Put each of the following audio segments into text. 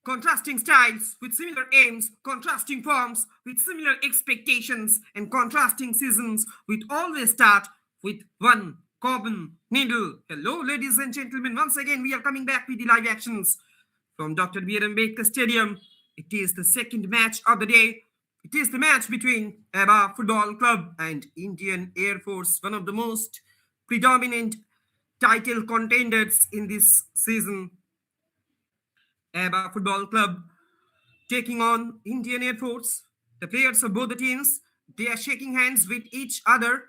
Contrasting styles with similar aims, contrasting forms with similar expectations, and contrasting seasons with always start with one common needle. Hello, ladies and gentlemen. Once again, we are coming back with the live actions from Dr. B. Ambedkar Stadium. It is the second match of the day. It is the match between AHBAB Football Club and Indian Air Force, one of the most predominant title contenders in this season. AHBAB Football Club taking on Indian Air Force. The players of both the teams, they are shaking hands with each other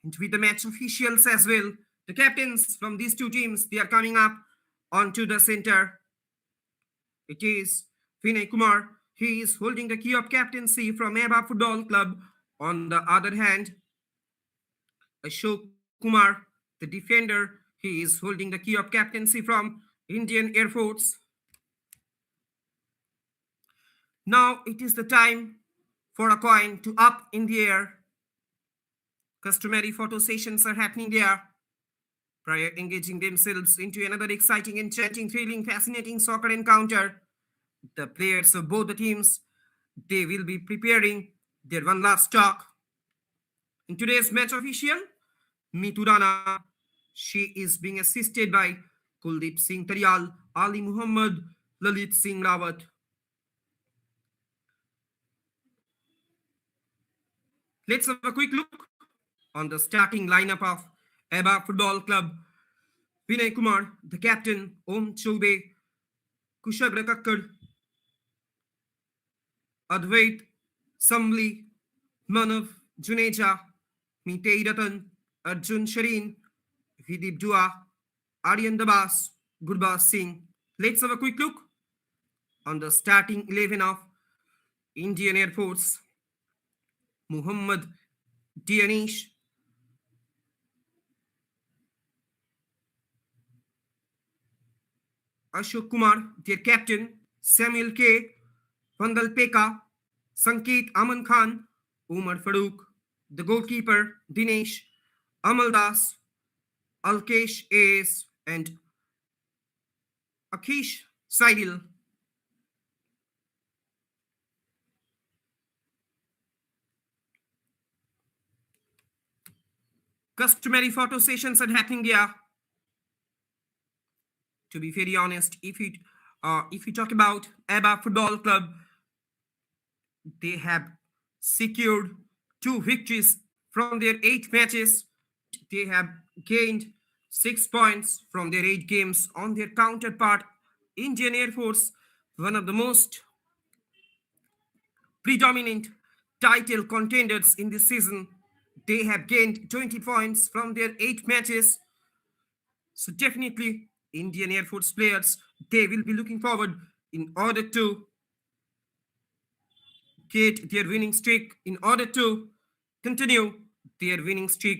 and with the match officials as well. The captains from these two teams, they are coming up onto the center. It is Vinay Kumar. He is holding the key of captaincy from AHBAB Football Club. On the other hand, Ashok Kumar, the defender, he is holding the key of captaincy from Indian Air Force. Now it is the time for a coin to up in the air. Customary photo sessions are happening there. Prior engaging themselves into another exciting, enchanting, thrilling, fascinating soccer encounter, the players of both the teams, they will be preparing their one last talk. In today's match official, Neetu Rana, she is being assisted by Kuldeep Singh Taryal, Ali Muhammad, Lalit Singh Rawat. Let's have a quick look on the starting lineup of AHBAB Football Club. Vinay Kumar, the captain, Om Choube, Kushagra Kakkad, Advait Samli, Manav Juneja, Mitei Ratan, Arjun Shareen, Vidip Dua, Aryan Dabas, Gurbaz Singh. Let's have a quick look on the starting 11 of Indian Air Force. Muhammad Dianish, Ashok Kumar, their captain, Samuel K, Vandal Peka, Sanket Aman Khan, Umar Farooq, the goalkeeper, Dinesh, Amal Das, Alkesh AS, and Akish Saidil. Customary photo sessions are happening there. To be very honest, if we talk about AHBAB Football Club, they have secured 2 victories from their 8 matches. They have gained 6 points from their 8 games on their counterpart, Indian Air Force, one of the most predominant title contenders in this season. They have gained 20 points from their 8 matches. So definitely, Indian Air Force players, they will be looking forward in order to get their winning streak, in order to continue their winning streak.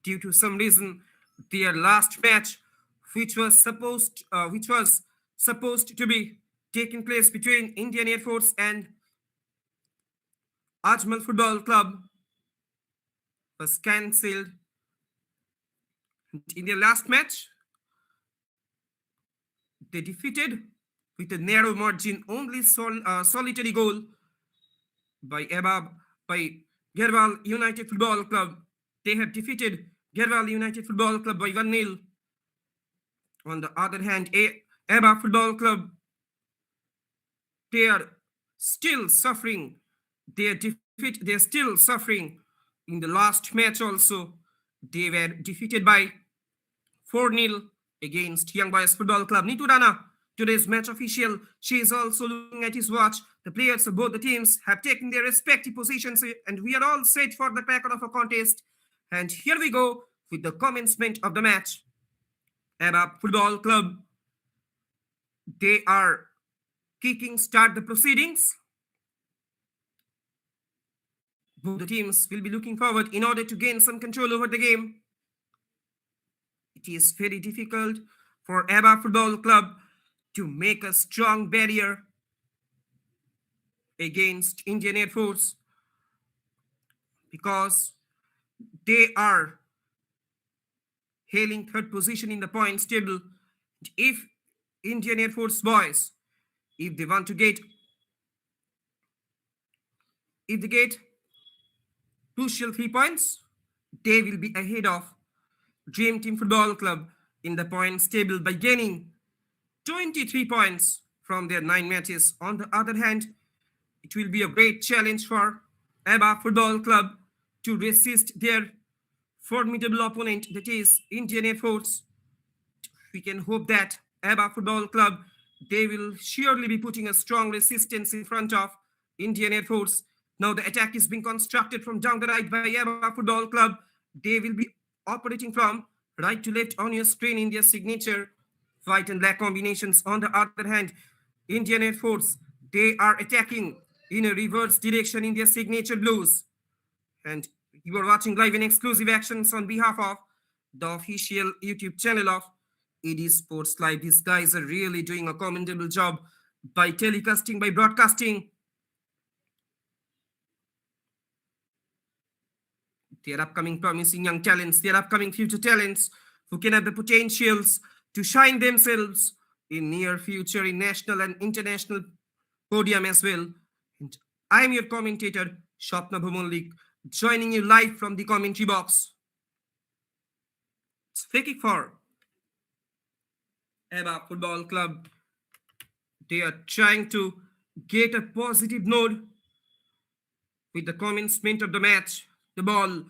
Due to some reason, their last match, which was supposed to be taking place between Indian Air Force and Ajmal Football Club, was cancelled. In their last match, they defeated with a narrow margin, only solitary goal by Gerwal United Football Club. They have defeated Gerwal United Football Club by 1-0. On the other hand, AHBAB Football Club, they are still suffering. They are still suffering. In the last match also, they were defeated by 4-0 against Young Boys Football Club. Neetu Rana, today's match official, she is also looking at his watch. The players of both the teams have taken their respective positions, and we are all set for the crack of a contest. And here we go with the commencement of the match. AHBAB Football Club, they are kicking start the proceedings. Both the teams will be looking forward in order to gain some control over the game. It is very difficult for AHBAB Football Club to make a strong barrier against Indian Air Force because they are hailing third position in the points table. If Indian Air Force boys, If they want to get, if they get crucial 3 points, they will be ahead of Dream Team Football Club in the points table by gaining 23 points from their 9 matches. On the other hand, it will be a great challenge for AHBAB Football Club to resist their formidable opponent, that is Indian Air Force. We can hope that AHBAB Football Club, they will surely be putting a strong resistance in front of Indian Air Force. Now the attack is being constructed from down the right by AHBAB Football Club. They will be operating from right to left on your screen in their signature white and black combinations. On the other hand, Indian Air Force, they are attacking in a reverse direction in their signature blues. And you are watching live and exclusive actions on behalf of the official YouTube channel of AD Sports Live. These guys are really doing a commendable job by telecasting, by broadcasting their upcoming promising young talents, their upcoming future talents who can have the potentials to shine themselves in near future in national and international podium as well. And I'm your commentator, Shopna Bhumonlik, joining you live from the commentary box. It's free kick for AHBAB Football Club. They are trying to get a positive note with the commencement of the match. The ball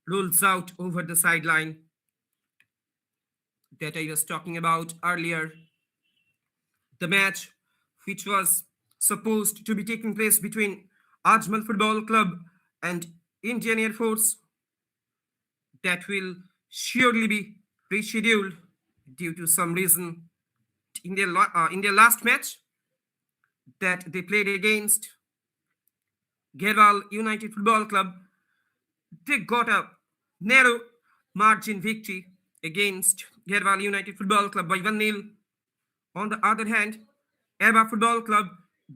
rolls out over the sideline that I was talking about earlier. The match, which was supposed to be taking place between AHBAB Football Club and Indian Air Force, that will surely be rescheduled due to some reason. In their last match that they played against Gerwal United Football Club, they got a narrow margin victory against Gerwal United Football Club by 1-0. On the other hand, AHBAB Football Club,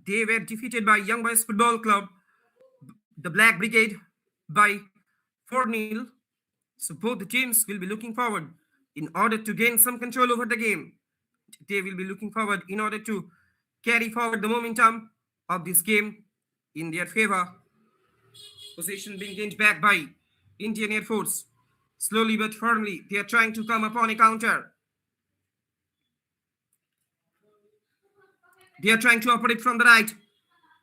they were defeated by Young Boys Football Club, the Black Brigade, by 4-0. So both the teams will be looking forward in order to gain some control over the game. They will be looking forward in order to carry forward the momentum of this game in their favor. Possession being gained back by Indian Air Force. Slowly but firmly, they are trying to come upon a counter. They are trying to operate from the right.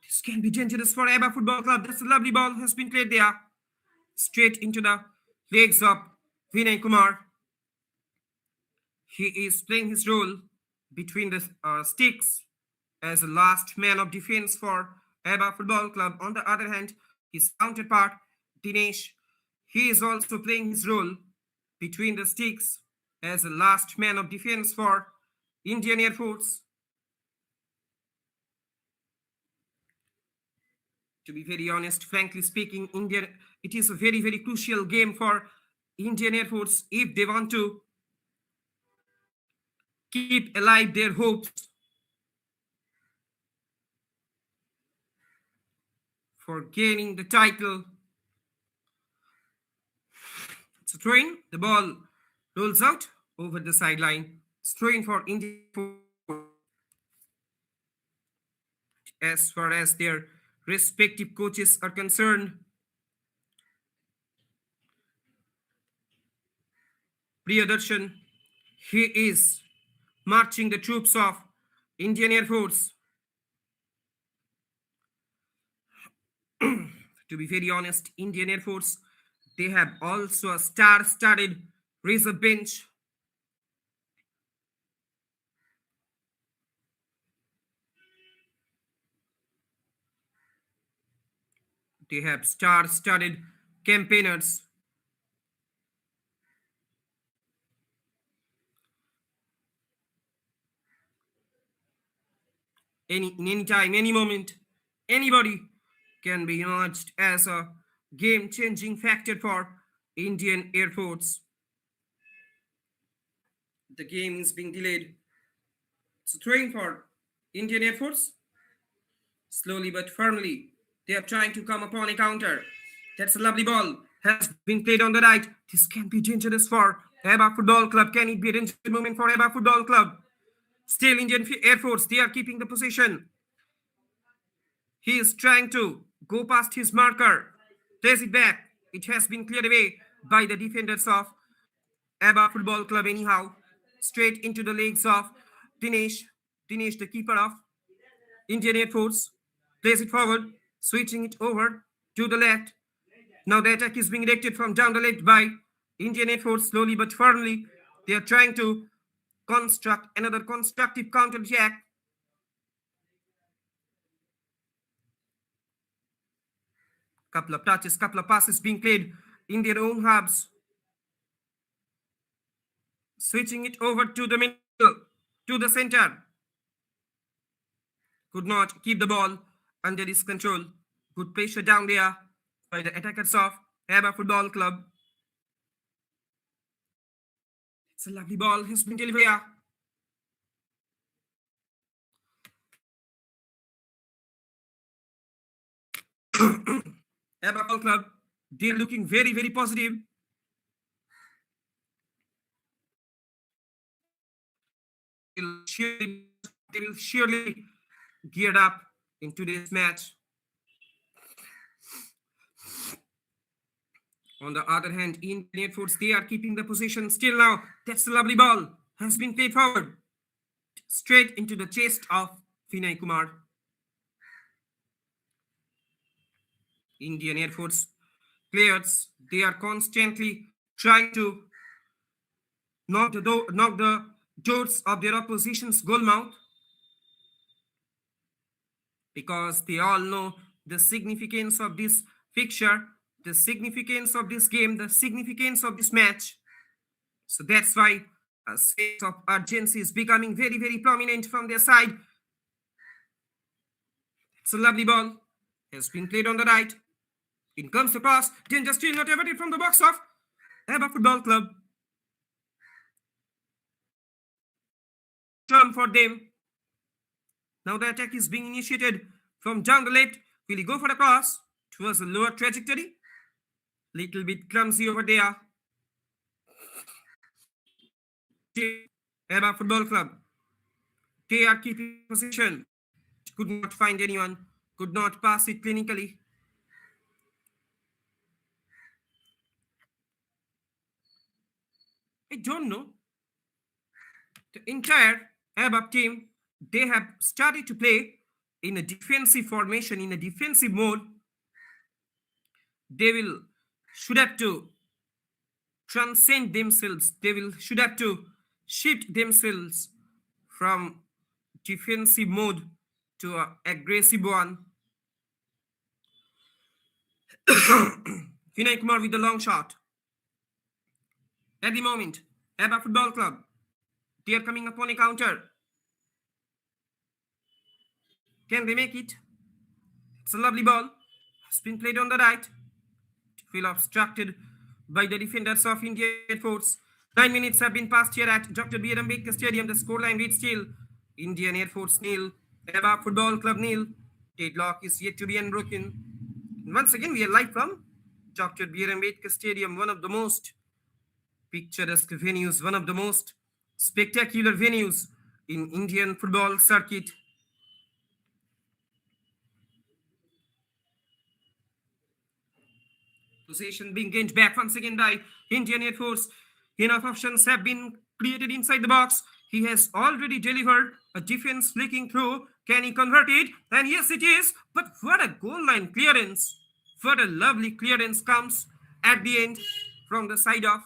This can be dangerous for AHBAB Football Club. That's a lovely ball has been played there. Straight into the legs of Vinay Kumar. He is playing his role between the sticks as a last man of defense for AHBAB Football Club. On the other hand, his counterpart, Dinesh, he is also playing his role between the sticks as a last man of defense for Indian Air Force. To be very honest, frankly speaking, it is a very, very crucial game for Indian Air Force if they want to keep alive their hopes for gaining the title. It's a throw-in. The ball rolls out over the sideline. It's throw-in for Indian Air Force. As far as their respective coaches are concerned, Priyadarshan, he is marching the troops of Indian Air Force. To be very honest, Indian Air Force, they have also a star-studded reserve bench. They have star-studded campaigners. Any time, any moment, anybody can be emerged as a game-changing factor for Indian Air Force. The game is being delayed. It's a throw-in for Indian Air Force. Slowly but firmly, they are trying to come upon a counter. That's a lovely ball. Has been played on the right. This can be dangerous for AHBAB Football Club. Can it be a dangerous moment for AHBAB Football Club? Still Indian Air Force, they are keeping the possession. He is trying to go past his marker. Plays it back. It has been cleared away by the defenders of AHBAB Football Club anyhow. Straight into the legs of Dinesh. Dinesh, the keeper of Indian Air Force. Plays it forward, switching it over to the left. Now the attack is being directed from down the left by Indian Air Force slowly but firmly. They are trying to construct another constructive counter attack. Couple of touches, couple of passes being played in their own halves. Switching it over to the middle, to the center. Could not keep the ball under his control. Good pressure down there by the attackers of AHBAB Football Club. It's a lovely ball. Has been delivered here. AHBAB Football Club, they're looking very, very positive. They will surely geared up in today's match. On the other hand, Indian Air Force, they are keeping the position still now. That's a lovely ball. Has been played forward. Straight into the chest of Vinay Kumar. Indian Air Force players, they are constantly trying to knock the doors of their opposition's goal mouth, because they all know the significance of this fixture, the significance of this game, the significance of this match. So that's why a sense of urgency is becoming very, very prominent from their side. It's a lovely ball. Has been played on the right. In comes the cross. Danger still not averted from the box of AHBAB Football Club. Term for them. Now the attack is being initiated from down the left. Will he go for the cross towards a lower trajectory? Little bit clumsy over there. AHBAB Football Club, they are keeping position. Could not find anyone. Could not pass it clinically. I don't know. The entire AHBAB team, they have started to play in a defensive formation, in a defensive mode. They should have to transcend themselves. Should have to shift themselves from defensive mode to an aggressive one. Vinay Kumar with the long shot. At the moment, AHBAB Football Club, they are coming upon a counter. Can they make it? It's a lovely ball. Has been played on the right. Feel obstructed by the defenders of Indian Force. 9 minutes have been passed here at Dr. B. Ambedkar Stadium. The scoreline reads still Indian Air Force nil, AHBAB Football Club nil. Deadlock is yet to be unbroken. And once again, we are live from Dr. B. Ambedkar Stadium, one of the most picturesque venues, one of the most spectacular venues in Indian football circuit. Possession being gained back once again by Indian Air Force. Enough options have been created inside the box. He has already delivered a defense flicking through. Can he convert it? And yes, it is. But what a goal line clearance. What a lovely clearance comes at the end from the side of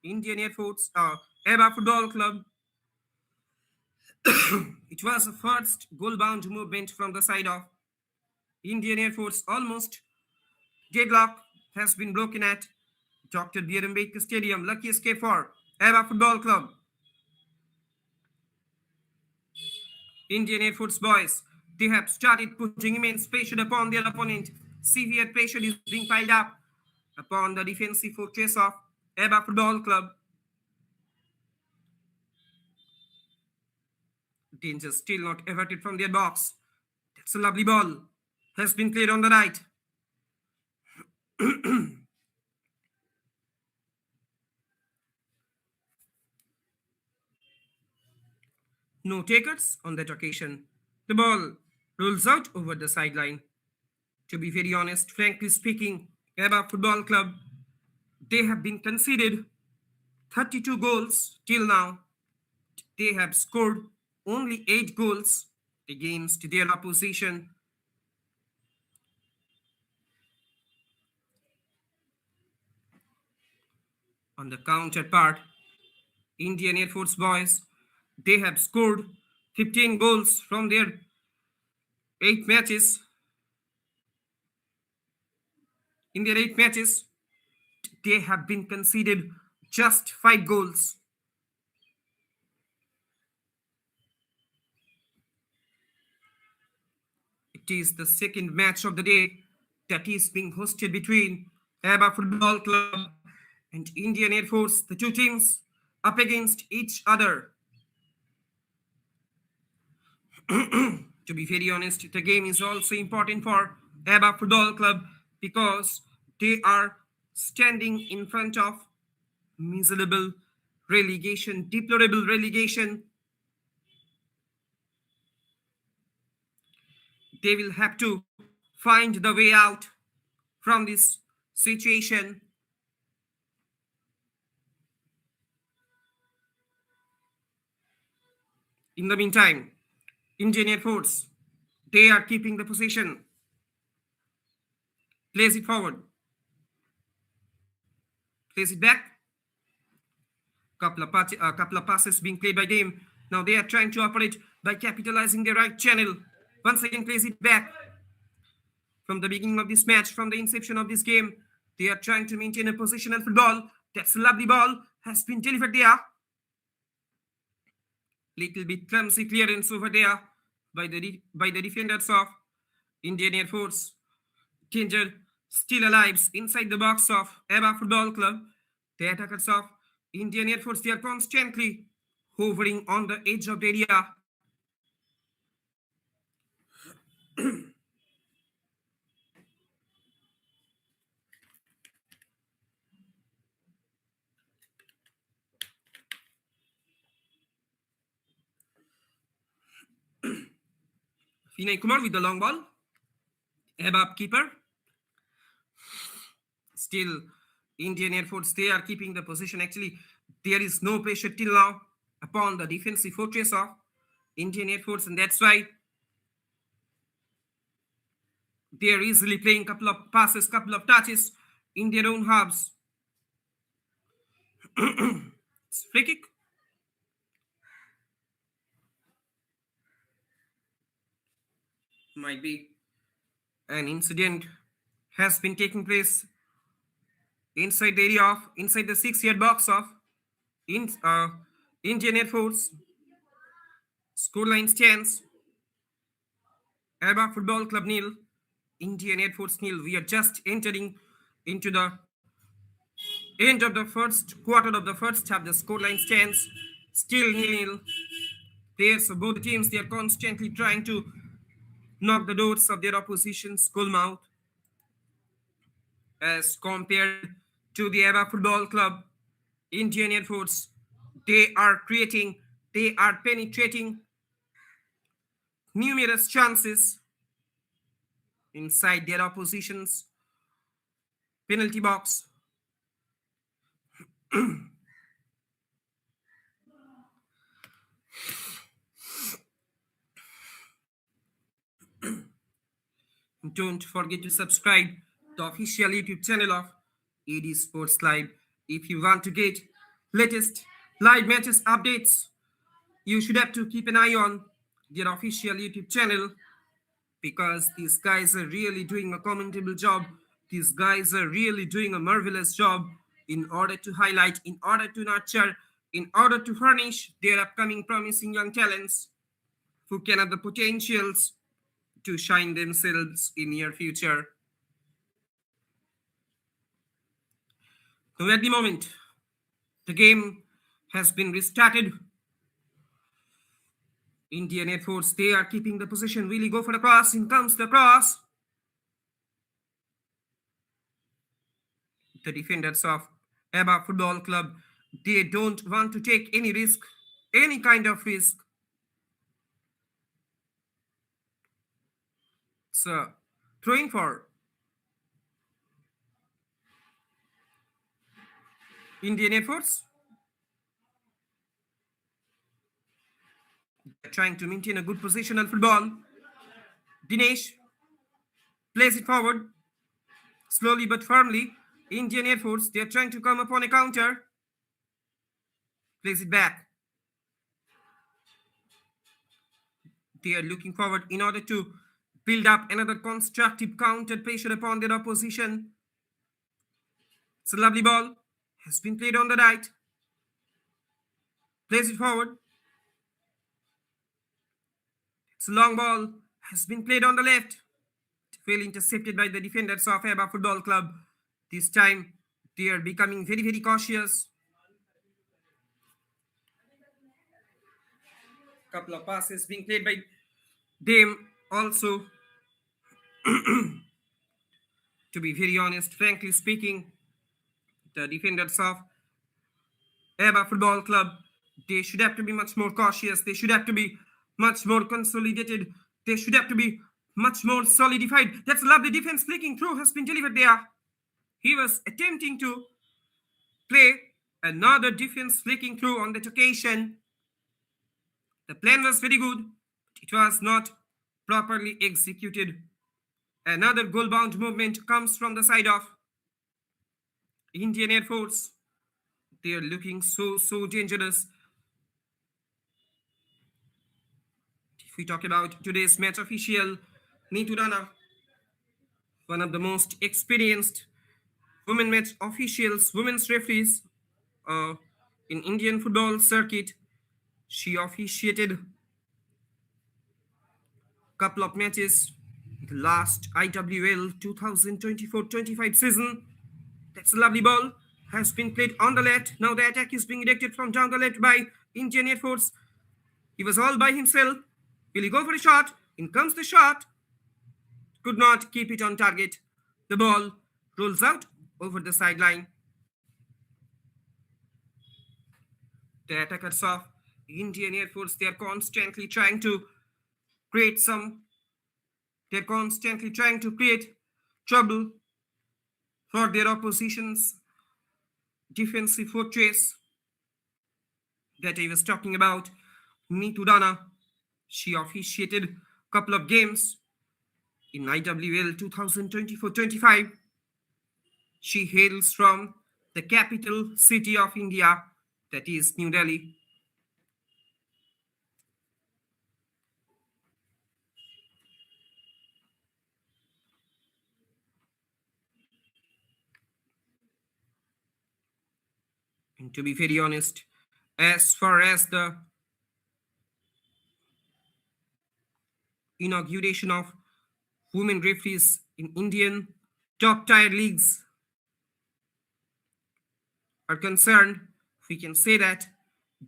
Indian Air Force, AHBAB Football Club. It was a first goal-bound movement from the side of Indian Air Force. Almost deadlock has been broken at Dr. B. Ambedkar Stadium. Lucky escape for AHBAB Football Club. Indian Air Force boys, they have started putting immense pressure upon their opponent. Severe pressure is being piled up upon the defensive fortress of AHBAB Football Club. Danger still not averted from their box. That's a lovely ball. Has been played on the right. No takers on that occasion. The ball rolls out over the sideline. To be very honest, frankly speaking, AHBAB Football Club, they have been conceded 32 goals till now. They have scored only 8 goals against their opposition. On the counterpart, Indian Air Force boys, they have scored 15 goals from their 8 matches. In their 8 matches, they have been conceded just 5 goals. It is the second match of the day that is being hosted between AHBAB Football Club and Indian Air Force, the two teams up against each other. To be very honest, the game is also important for AHBAB Football Club because they are standing in front of miserable relegation, deplorable relegation. They will have to find the way out from this situation. In the meantime, Indian Air Force, they are keeping the position. Place it forward. Place it back. Couple of passes being played by them. Now they are trying to operate by capitalizing the right channel. Once again, place it back. From the beginning of this match, from the inception of this game, they are trying to maintain a positional football. That's a lovely ball. Has been delivered there. Little bit clumsy clearance over there by the defenders of Indian Air Force. Danger still alive inside the box of AHBAB Football Club. The attackers of Indian Air Force, they are constantly hovering on the edge of the area. Vinay Kumar with the long ball. AHBAB keeper. Still, Indian Air Force, they are keeping the position. Actually, there is no pressure till now upon the defensive fortress of Indian Air Force, and that's why they are easily playing couple of passes, couple of touches in their own halves. It's free kick. Might be an incident has been taking place inside the area of inside the 6-yard box of Indian Air Force. Scoreline stands AHBAB Football Club nil, Indian Air Force nil. We are just entering into the end of the first quarter of the first half. The scoreline stands still nil. Players of both teams, they are constantly trying to knock the doors of their opposition's goal mouth. As compared to the AHBAB Football Club, Indian Air Force, they are penetrating numerous chances inside their opposition's penalty box. Don't forget to subscribe the official YouTube channel of AD Sports Live. If you want to get latest live matches updates, you should have to keep an eye on their official YouTube channel because these guys are really doing a commendable job. These guys are really doing a marvelous job in order to highlight, in order to nurture, in order to furnish their upcoming promising young talents who can have the potentials to shine themselves in near future. Now at the moment, the game has been restarted. Indian Air Force, they are keeping the position. Really go for the cross. In comes the cross. The defenders of AHBAB Football Club, they don't want to take any risk, any kind of risk. So throwing for Indian Air Force. They're trying to maintain a good positional football. Dinesh plays it forward slowly but firmly. Indian Air Force, they're trying to come upon a counter. Plays it back. They are looking forward in order to build up another constructive counter pressure upon their opposition. It's a lovely ball. Has been played on the right. Plays it forward. It's a long ball. Has been played on the left. Well intercepted by the defenders of AHBAB Football Club. This time they are becoming very, very cautious. Couple of passes being played by them also. To be very honest, frankly speaking, the defenders of AHBAB Football Club, they should have to be much more cautious. They should have to be much more consolidated. They should have to be much more solidified. That's a lovely defense flicking through has been delivered there. He was attempting to play another defense flicking through on that occasion. The plan was very good. It was not properly executed. Another goal-bound movement comes from the side of Indian Air Force. They are looking so dangerous. If we talk about today's match official, Neetu Rana, one of the most experienced women match officials, women's referees in Indian football circuit. She officiated a couple of matches the last IWL 2024-25 season. That's a lovely ball. Has been played on the left. Now the attack is being directed from down the left by Indian Air Force. He was all by himself. Will he go for a shot? In comes the shot. Could not keep it on target. The ball rolls out over the sideline. The attackers of Indian Air Force, they are constantly trying to create trouble for their opposition's defensive fortress that I was talking about. Neetu Rana, she officiated a couple of games in IWL 2024-25. She hails from the capital city of India, that is New Delhi. And to be very honest, as far as the inauguration of women referees in Indian top tier leagues are concerned, we can say that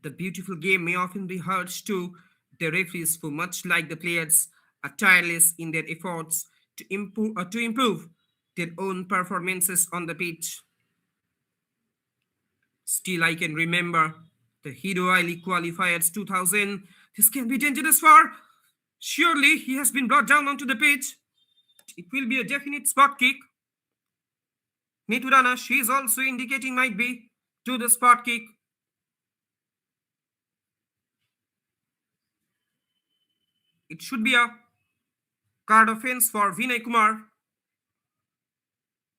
the beautiful game may often be hurt to the referees who, much like the players, are tireless in their efforts to improve their own performances on the pitch. Still, I can remember the Hero I League qualifiers 2000. This can be dangerous for. Surely he has been brought down onto the pitch. It will be a definite spot kick. Neetu Rana, she is also indicating might be to the spot kick. It should be a card offense for Vinay Kumar,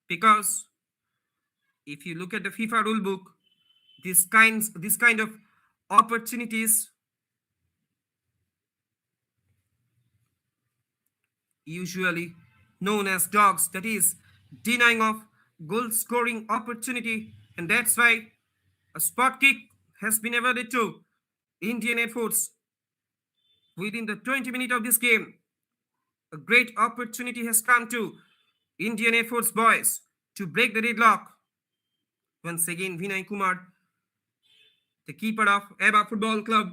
because if you look at the FIFA rulebook, this kind of opportunities usually known as dogs, that is denying of goal scoring opportunity, and that's why a spot kick has been awarded to Indian Air Force. Within the 20 minutes of this game, a great opportunity has come to Indian Air Force boys to break the deadlock. Once again, Vinay Kumar, the keeper of AHBAB Football Club,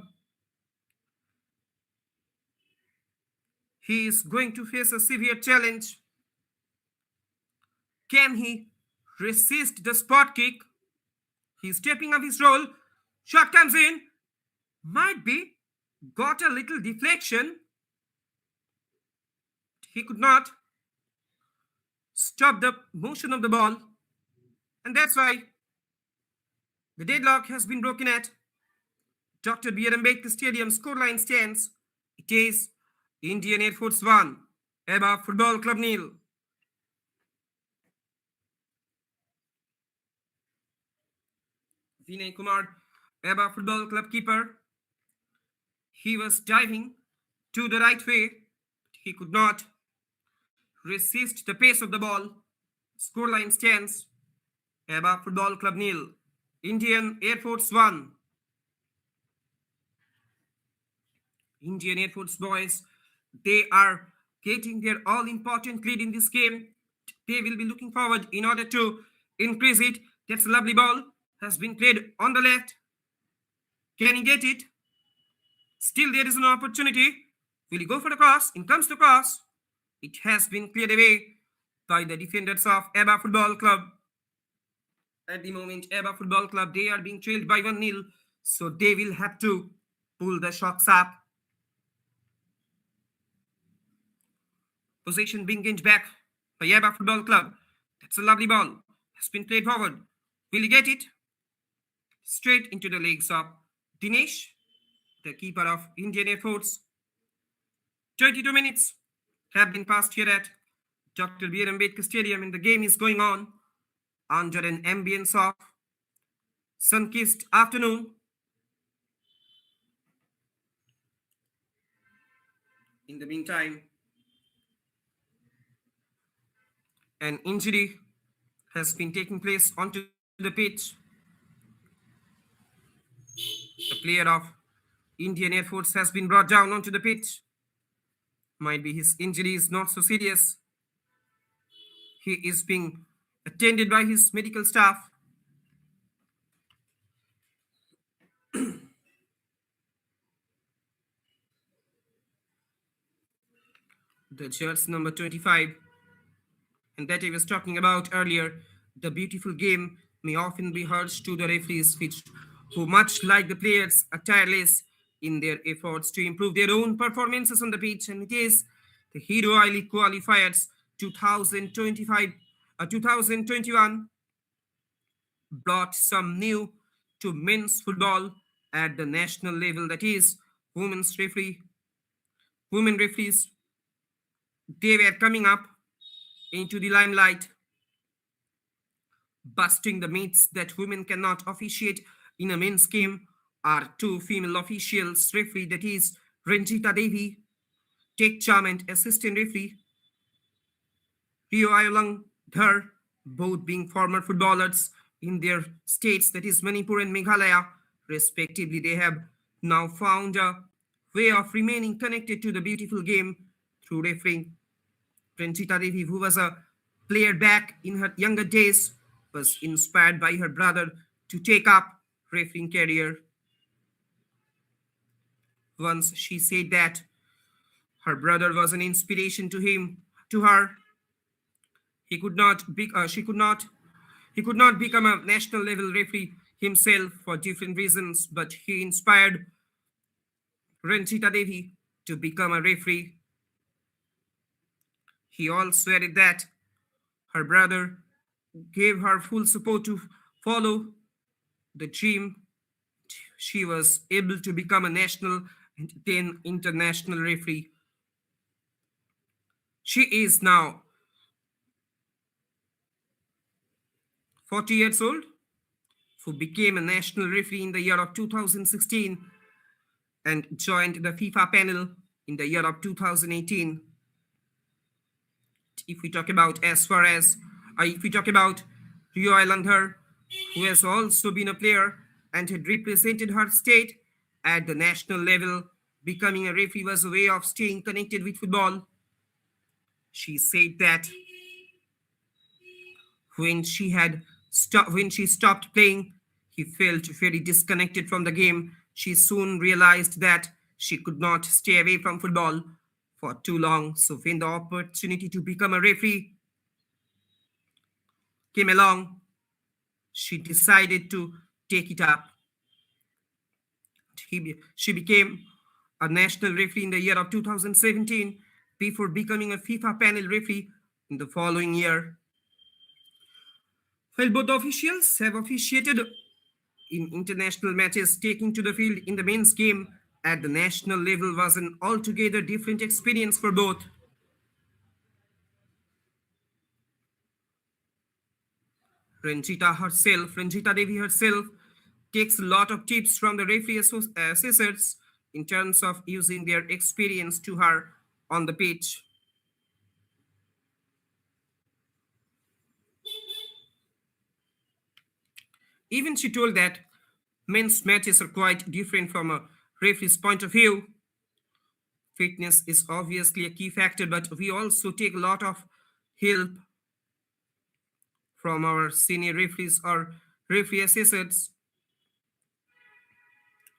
he is going to face a severe challenge. Can he resist the spot kick? He's stepping up his role. Shot comes in. Might be got a little deflection. He could not. stop the motion of the ball, and that's why the deadlock has been broken at Dr. B. R. Ambedkar Stadium. Scoreline stands. It is Indian Air Force 1, AHBAB Football Club nil. Vinay Kumar, AHBAB Football Club keeper. He was diving to the right way. He could not resist the pace of the ball. Scoreline stands. AHBAB Football Club nil. Indian Air Force 1. Indian Air Force boys, they are getting their all-important lead in this game. They will be looking forward in order to increase it. That's a lovely ball. Has been played on the left. Can he get it? Still there is an opportunity. Will he go for the cross? In comes the cross. It has been cleared away by the defenders of AHBAB Football Club. At the moment, AHBAB Football Club, they are being trailed by 1-0. So they will have to pull the shots up. Possession being gained back by AHBAB Football Club. That's a lovely ball. Has been played forward. Will he get it? Straight into the legs of Dinesh, the keeper of Indian Air Force. 22 minutes have been passed here at Dr. B. R. Ambedkar Stadium, and the game is going on under an ambience of sun-kissed afternoon. In the meantime, an injury has been taking place onto the pitch. A player of Indian Air Force has been brought down onto the pitch. Might be his injury is not so serious. He is being attended by his medical staff. The jersey number 25, and that I was talking about earlier, the beautiful game may often be harsh to the referees, who, much like the players, are tireless in their efforts to improve their own performances on the pitch. And it is the Hero I-League qualifiers 2021 brought some new to men's football at the national level. That is, women referees, they were coming up into the limelight, busting the myths that women cannot officiate in a men's game. Are two female officials referee, that is Ranjita Devi, Tek Cham, and assistant referee Rio Ayolangdhar, both being former footballers in their states, that is Manipur and Meghalaya, respectively. They have now found a way of remaining connected to the beautiful game through refereeing. Ranjita Devi, who was a player back in her younger days, was inspired by her brother to take up refereeing career. Once she said that her brother was an inspiration to her. He could not be, he could not become a national level referee himself for different reasons, but he inspired Ranjita Devi to become a referee. He also added that her brother gave her full support to follow the dream. She was able to become a national and then international referee. She is now 40 years old, who became a national referee in the year of 2016 and joined the FIFA panel in the year of 2018. If we talk about Rio Ayolangdhar, who has also been a player and had represented her state at the national level, becoming a referee was a way of staying connected with football. She said that when she stopped playing, he felt very disconnected from the game. She soon realized that she could not stay away from football for too long. So when the opportunity to become a referee came along, she decided to take it up. She became a national referee in the year of 2017 before becoming a FIFA panel referee in the following year. While both officials have officiated in international matches, taking to the field in the men's game at the national level was an altogether different experience for both. Ranjita Devi herself, takes a lot of tips from the referee assessors in terms of using their experience to her on the pitch. Even she told that men's matches are quite different from a referee's point of view. Fitness is obviously a key factor, but we also take a lot of help from our senior referees or referee assistants.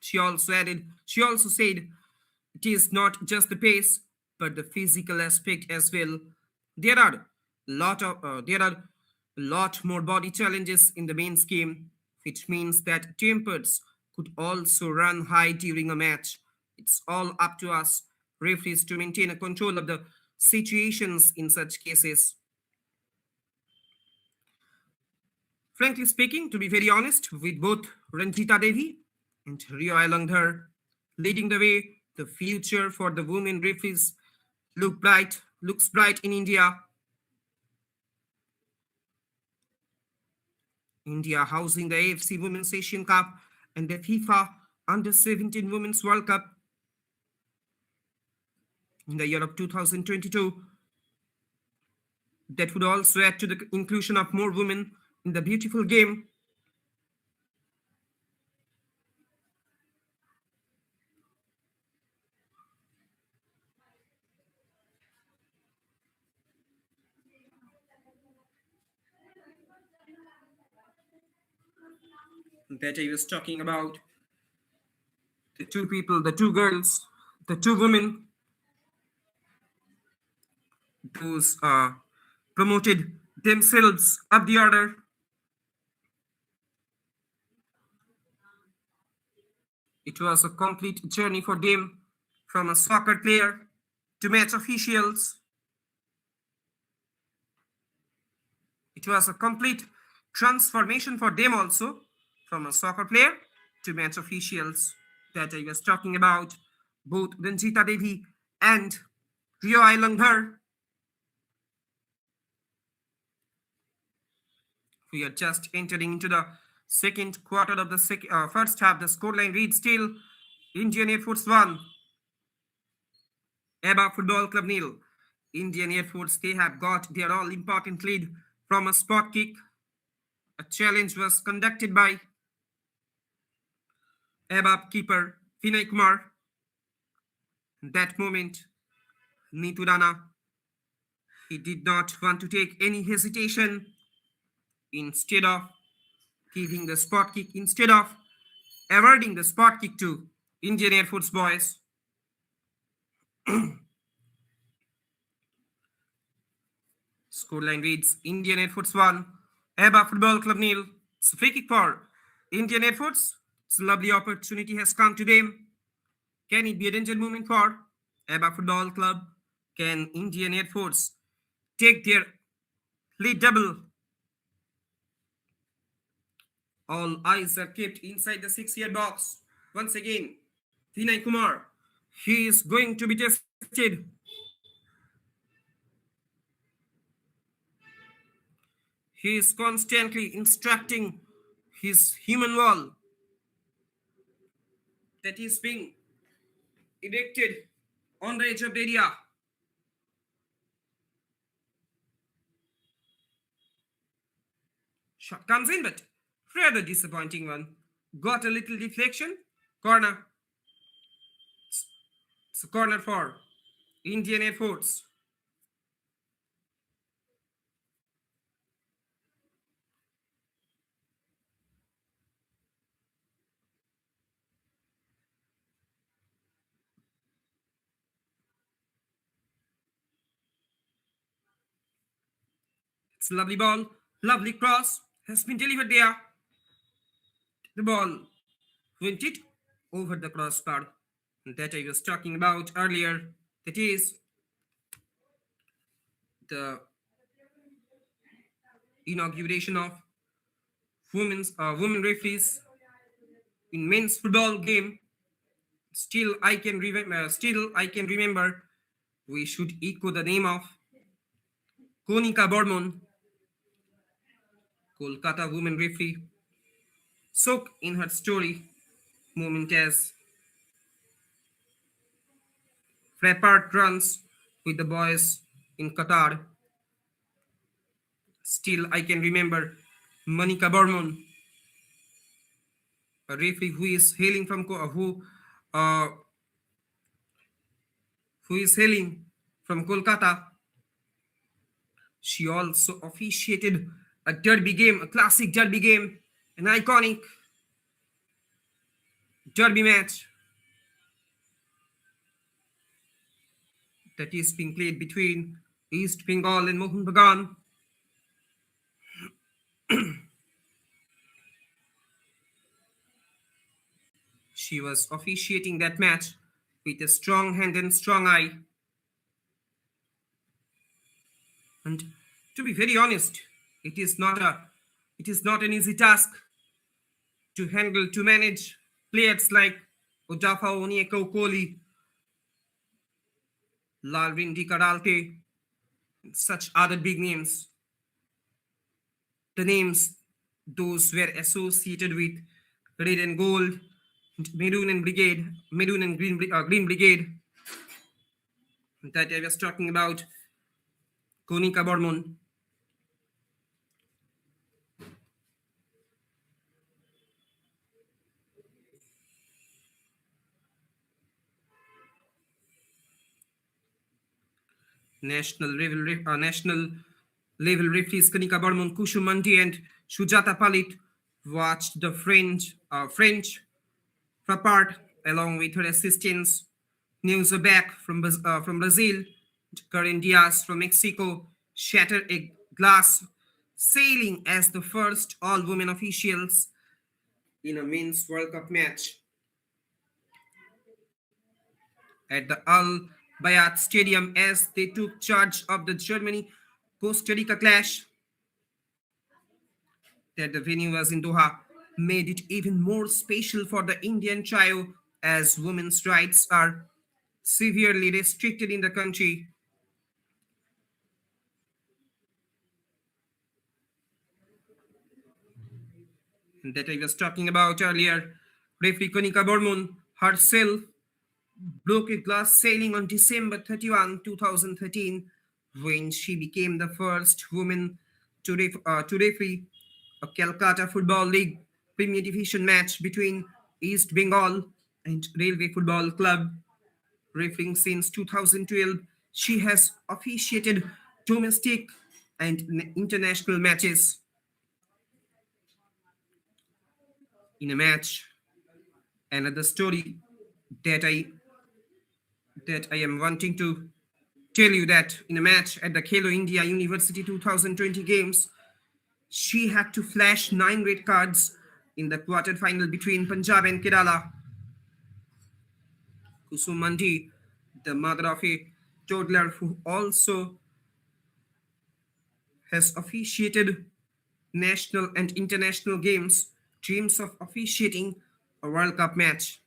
She also said it is not just the pace, but the physical aspect as well. There are there are a lot more body challenges in the men's game, which means that tempers could also run high during a match. It's all up to us referees to maintain a control of the situations in such cases. Frankly speaking, to be very honest, with both Ranjita Devi and Rio Alangdhar leading the way, the future for the women referees looks bright in India. India housing the AFC Women's Asian Cup and the FIFA Under 17 Women's World Cup in the year of 2022. That would also add to the inclusion of more women in the beautiful game. That I was talking about the two people, the two girls, the two women, those promoted themselves up the order. It was a complete journey for them from a soccer player to match officials. It was a complete transformation for them also from a soccer player to match officials that I was talking about. Both Ranjita Devi and Rio Ailangdhar. We are just entering into the second quarter of the first half. The scoreline reads still Indian Air Force 1, AHBAB Football Club nil. Indian Air Force, they have got their all-important lead from a spot kick. A challenge was conducted by AHBAB keeper Vinay Kumar. In that moment, Neetu Rana, he did not want to take any hesitation. Instead of giving the spot kick, instead of awarding the spot kick to Indian Air Force boys. Scoreline reads Indian Air Force 1, AHBAB Football Club nil. It's a free kick for Indian Air Force. It's a lovely opportunity has come to them. Can it be a danger moment for AHBAB Football Club? Can Indian Air Force take their lead double? All eyes are kept inside the 6-yard box. Once again, Vinay Kumar, he is going to be tested. He is constantly instructing his human wall that is being erected on the edge of the area. Shot comes in, but rather disappointing one. Got a little deflection. Corner. It's a corner for Indian Air Force. It's a lovely ball. Lovely cross has been delivered there. The ball went it over the crossbar that I was talking about earlier. That is the inauguration of women referees in men's football game. Still I can remember. We should echo the name of Konika Bormon, Kolkata women referee, spoke in her story moment as Frappart runs with the boys in Qatar. Still, I can remember Monica Bormon, a referee who is hailing from uh, who is hailing from Kolkata. She also officiated a derby game, a classic derby game, an iconic derby match that is being played between East Bengal and Mohun Bagan. She was officiating that match with a strong hand and strong eye. And to be very honest, it is not a it is not an easy task to manage players like Ojafa Onyeko Kohli, Lalvin Karalte, and such other big names. The names those were associated with red and gold, maroon and green brigade that I was talking about, Konika Bormon. National level referees Kanika Barmon, Kushu Mandi, and Shujata Palit watched the French Frappart along with her assistants News back from Brazil, Karen Diaz from Mexico shattered a glass sailing as the first all-women officials in a men's World Cup match at the Al Bayat Stadium as they took charge of the Germany Costa Rica clash. That the venue was in Doha made it even more special for the Indian trio as women's rights are severely restricted in the country. That I was talking about earlier, referee Konika Bormon herself broke a glass ceiling on December 31, 2013, when she became the first woman to referee a Calcutta Football League Premier Division match between East Bengal and Railway Football Club. Refereeing since 2012, she has officiated domestic and international matches. In a match, another story that I that I am wanting to tell you that in a match at the Khelo India University 2020 games, she had to flash 9 red cards in the quarter-final between Punjab and Kerala. Kusum Mandi, the mother of a toddler who also has officiated national and international games, dreams of officiating a World Cup match.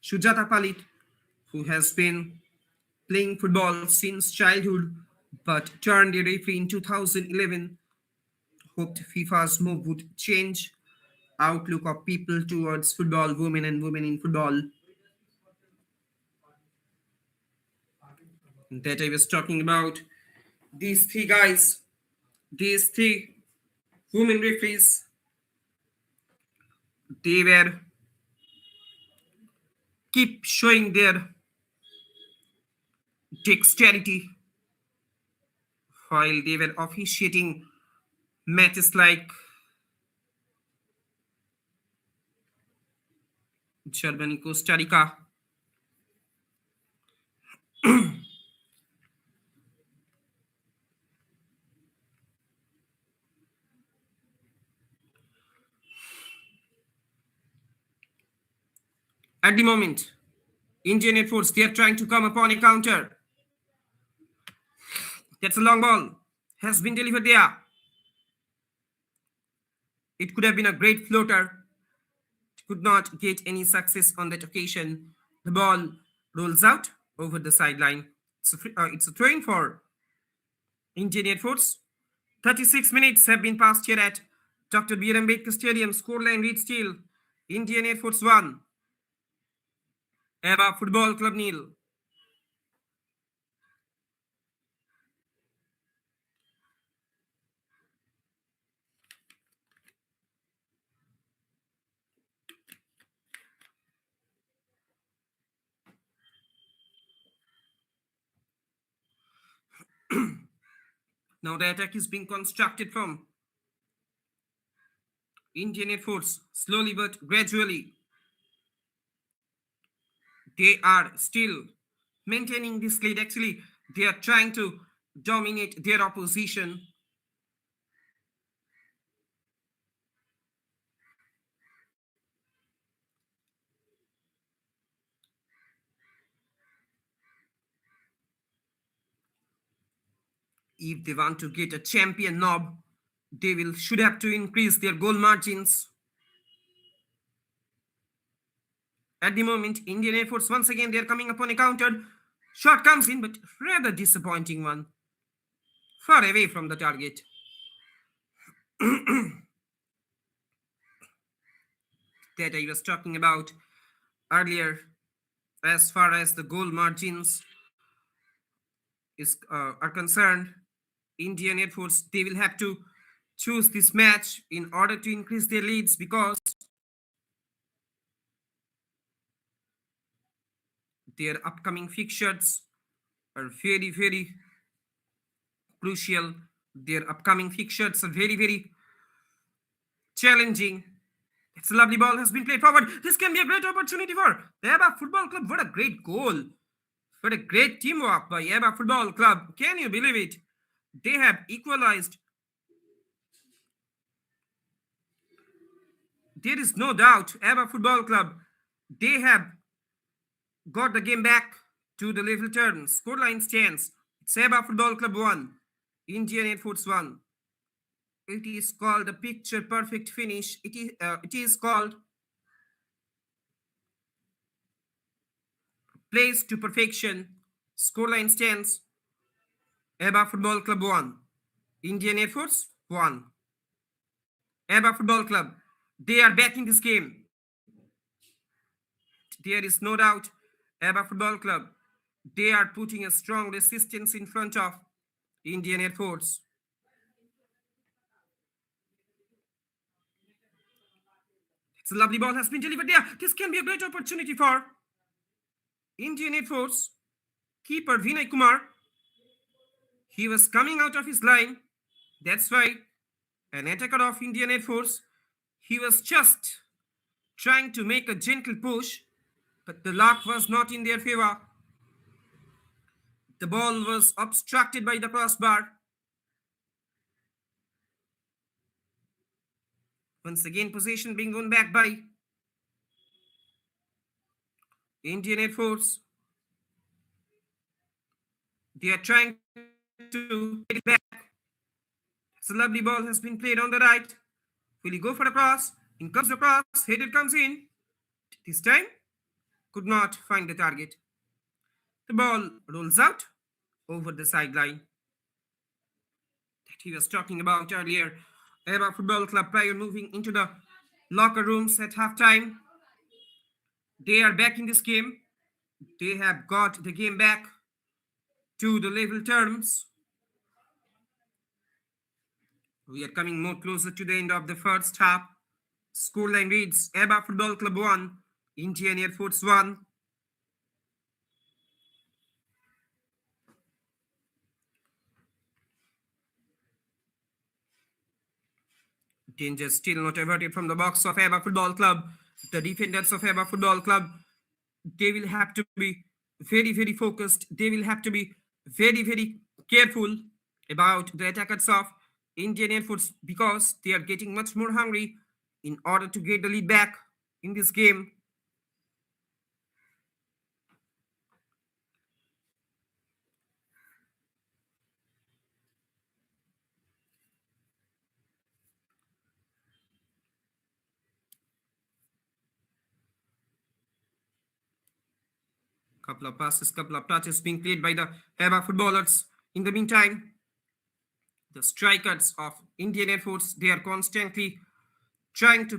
Shujata Palit, who has been playing football since childhood but turned a referee in 2011, hoped FIFA's move would change outlook of people towards football, women and women in football. That I was talking about. These three guys, these three women referees, they were keep showing their dexterity while they were officiating matches like Germany, Costa Rica. At the moment, Indian Air Force, they are trying to come upon a counter. That's a long ball. Has been delivered there. It could have been a great floater, could not get any success on that occasion. The ball rolls out over the sideline. It's a throw-in for Indian Air Force. 36 minutes have been passed here at Dr. B. Ambedkar Stadium. Scoreline reads still Indian Air Force 1, AHBAB Football Club nil. Now the attack is being constructed from Indian Air Force slowly but gradually. They are still maintaining this lead. Actually, they are trying to dominate their opposition. If they want to get a champion knob, they will should have to increase their goal margins. At the moment, Indian Air Force once again they're coming upon a counter. Shot comes in, but rather disappointing one. Far away from the target. That I was talking about earlier, as far as the goal margins are concerned, Indian Air Force they will have to choose this match in order to increase their leads because their upcoming fixtures are very crucial. Their upcoming fixtures are very challenging. It's a lovely ball has been played forward. This can be a great opportunity for the AHBAB Football Club. What a great goal. What a great teamwork by AHBAB Football Club. Can you believe it? They have equalized. There is no doubt AHBAB Football Club, they have got the game back to the level terms. Scoreline stands. It's AHBAB Football Club 1, Indian Air Force 1. It is called a picture perfect finish. It is called plays to perfection. Scoreline stands AHBAB Football Club 1, Indian Air Force 1. AHBAB Football Club, they are back in this game. There is no doubt AHBAB Football Club, they are putting a strong resistance in front of Indian Air Force. It's a lovely ball has been delivered there. This can be a great opportunity for Indian Air Force. Keeper Vinay Kumar, he was coming out of his line. That's why an attacker of Indian Air Force, he was just trying to make a gentle push, but the luck was not in their favor. The ball was obstructed by the crossbar. Once again, possession being won back by Indian Air Force. They are trying to get it back. It's a lovely ball has been played on the right. Will he go for a cross? In comes the cross. Header comes in. This time, could not find the target. The ball rolls out over the sideline that he was talking about earlier. AHBAB Football Club prior moving into the locker rooms at halftime. They are back in this game. They have got the game back to the level terms. We are coming more closer to the end of the first half. Scoreline reads AHBAB Football Club 1, Indian Air Force 1. Danger still not averted from the box of AHBAB Football Club. The defenders of AHBAB Football Club, they will have to be very focused. They will have to be very careful about the attackers of Indian Air Force because they are getting much more hungry in order to get the lead back in this game. Couple of passes, couple of touches being played by the AHBAB footballers. In the meantime, the strikers of Indian Air Force, they are constantly trying to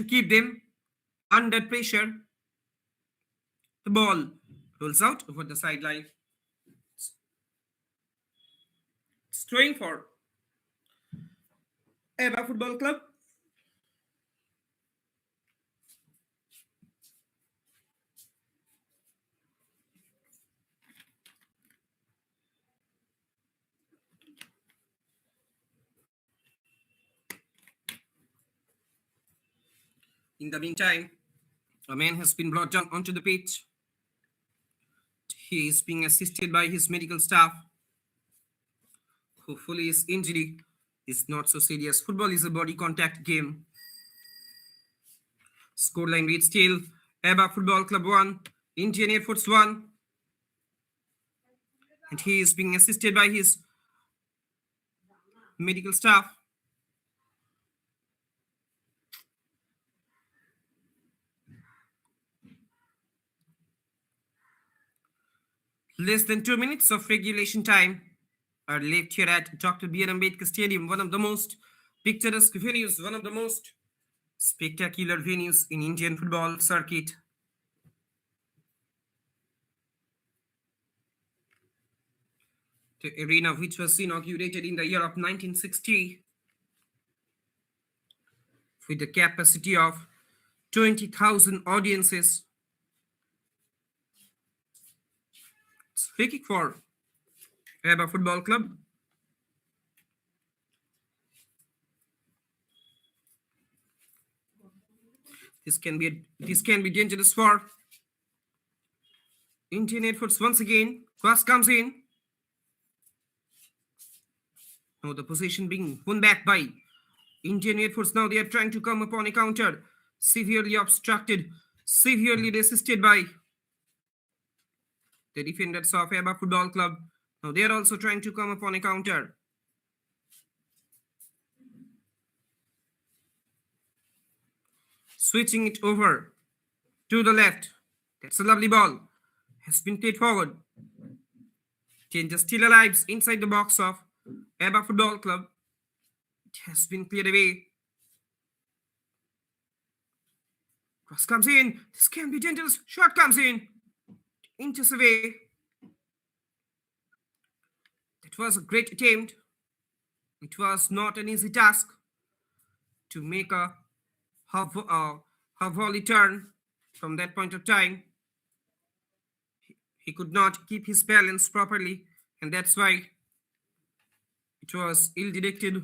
keep them under pressure. The ball rolls out over the sideline. It's throwing for AHBAB Football Club. In the meantime, a man has been brought down onto the pitch. He is being assisted by his medical staff. Hopefully his injury is not so serious. Football is a body contact game. Scoreline reads still AHBAB Football Club 1, Indian Air Force 1. And he is being assisted by his medical staff. Less than 2 minutes of regulation time are left here at Dr. B.R. Ambedkar Stadium, one of the most picturesque venues, one of the most spectacular venues in Indian football circuit. The arena, which was inaugurated in the year of 1960 with the capacity of 20,000 audiences. It's free kick for AHBAB Football Club. This can be dangerous for Indian Air Force once again. Cross comes in. Now the possession being won back by Indian Air Force. Now they are trying to come upon a counter. Severely obstructed, severely resisted by the defenders of AHBAB Football Club. Now they are also trying to come upon a counter. Switching it over to the left. That's a lovely ball. Has been played forward. Danger still alive inside the box of AHBAB Football Club. It has been cleared away. Cross comes in. This can be dangerous. Shot comes in. Inches away. That was a great attempt. It was not an easy task to make a volley turn from that point of time. He could not keep his balance properly, and that's why it was ill-directed.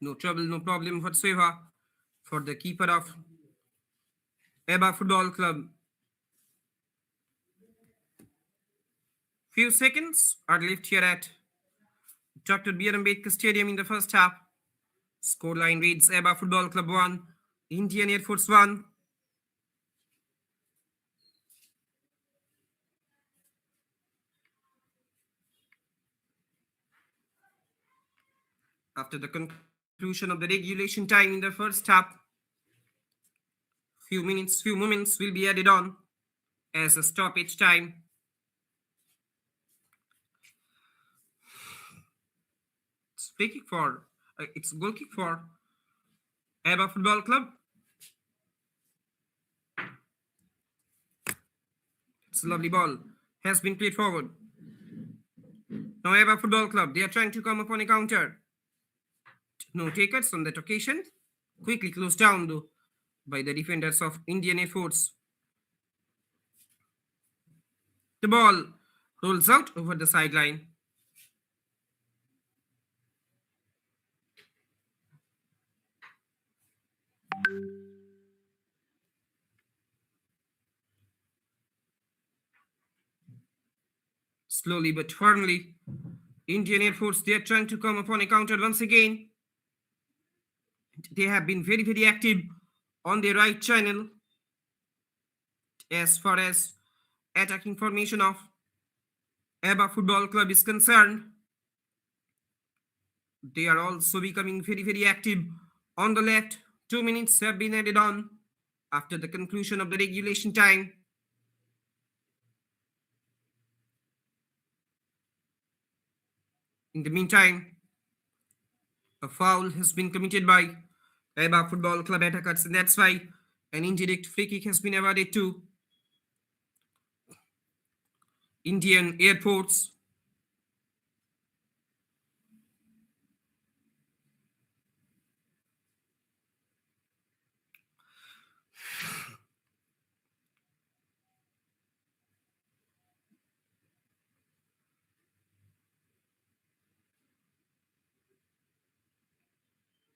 No trouble, no problem whatsoever for the keeper of AHBAB Football Club. Few seconds are left here at Dr. B.R. Ambedkar Stadium in the first half. Scoreline reads AHBAB Football Club 1, Indian Air Force 1. After the conclusion of the regulation time in the first half, few moments will be added on as a stoppage time. It's free kick for it's goal kick for AHBAB Football Club. It's a lovely ball. Has been played forward. Now AHBAB Football Club, they are trying to come upon a counter. No takers on that occasion. Quickly closed down though by the defenders of Indian Air Force. The ball rolls out over the sideline. Slowly but firmly, Indian Air Force, they are trying to come upon a counter once again. They have been very, very active on the right channel as far as attacking formation of AHBAB Football Club is concerned. They are also becoming very, very active on the left. 2 minutes have been added on after the conclusion of the regulation time. In the meantime, a foul has been committed by AHBAB Football Club attackers, and that's why an indirect free kick has been awarded to Indian Airports.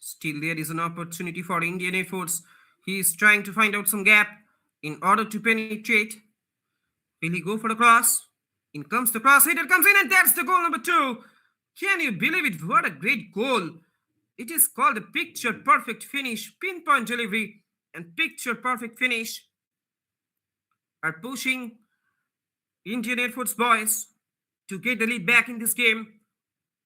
Still, there is an opportunity for Indian Airports. He is trying to find out some gap in order to penetrate. Will he go for the cross? In comes the cross, header comes in, and that's the goal number 2. Can you believe it? What a great goal! It is called a picture perfect finish, pinpoint delivery, and picture perfect finish are pushing Indian Air Force boys to get the lead back in this game.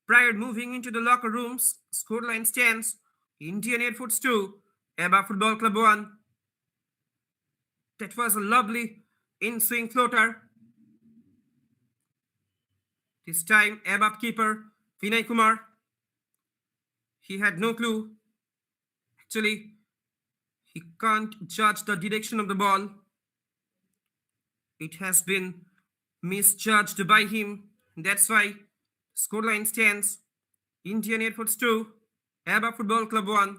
Prior moving into the locker rooms, scoreline stands Indian Air Force 2, AHBAB Football Club 1. That was a lovely in-swing floater. This time, AHBAB keeper Vinay Kumar, he had no clue. Actually, he can't judge the direction of the ball. It has been misjudged by him. That's why scoreline stands Indian Air Force 2, AHBAB Football Club 1.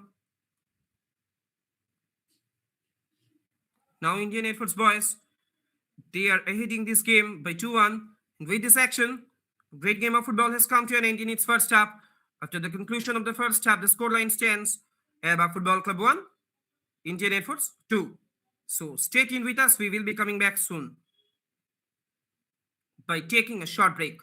Now Indian Air Force boys, they are heading this game by 2-1. And with this action, great game of football has come to an end in its first half. After the conclusion of the first half, the scoreline stands AHBAB Football Club 1, Indian Air Force 2. So stay tuned with us. We will be coming back soon by taking a short break.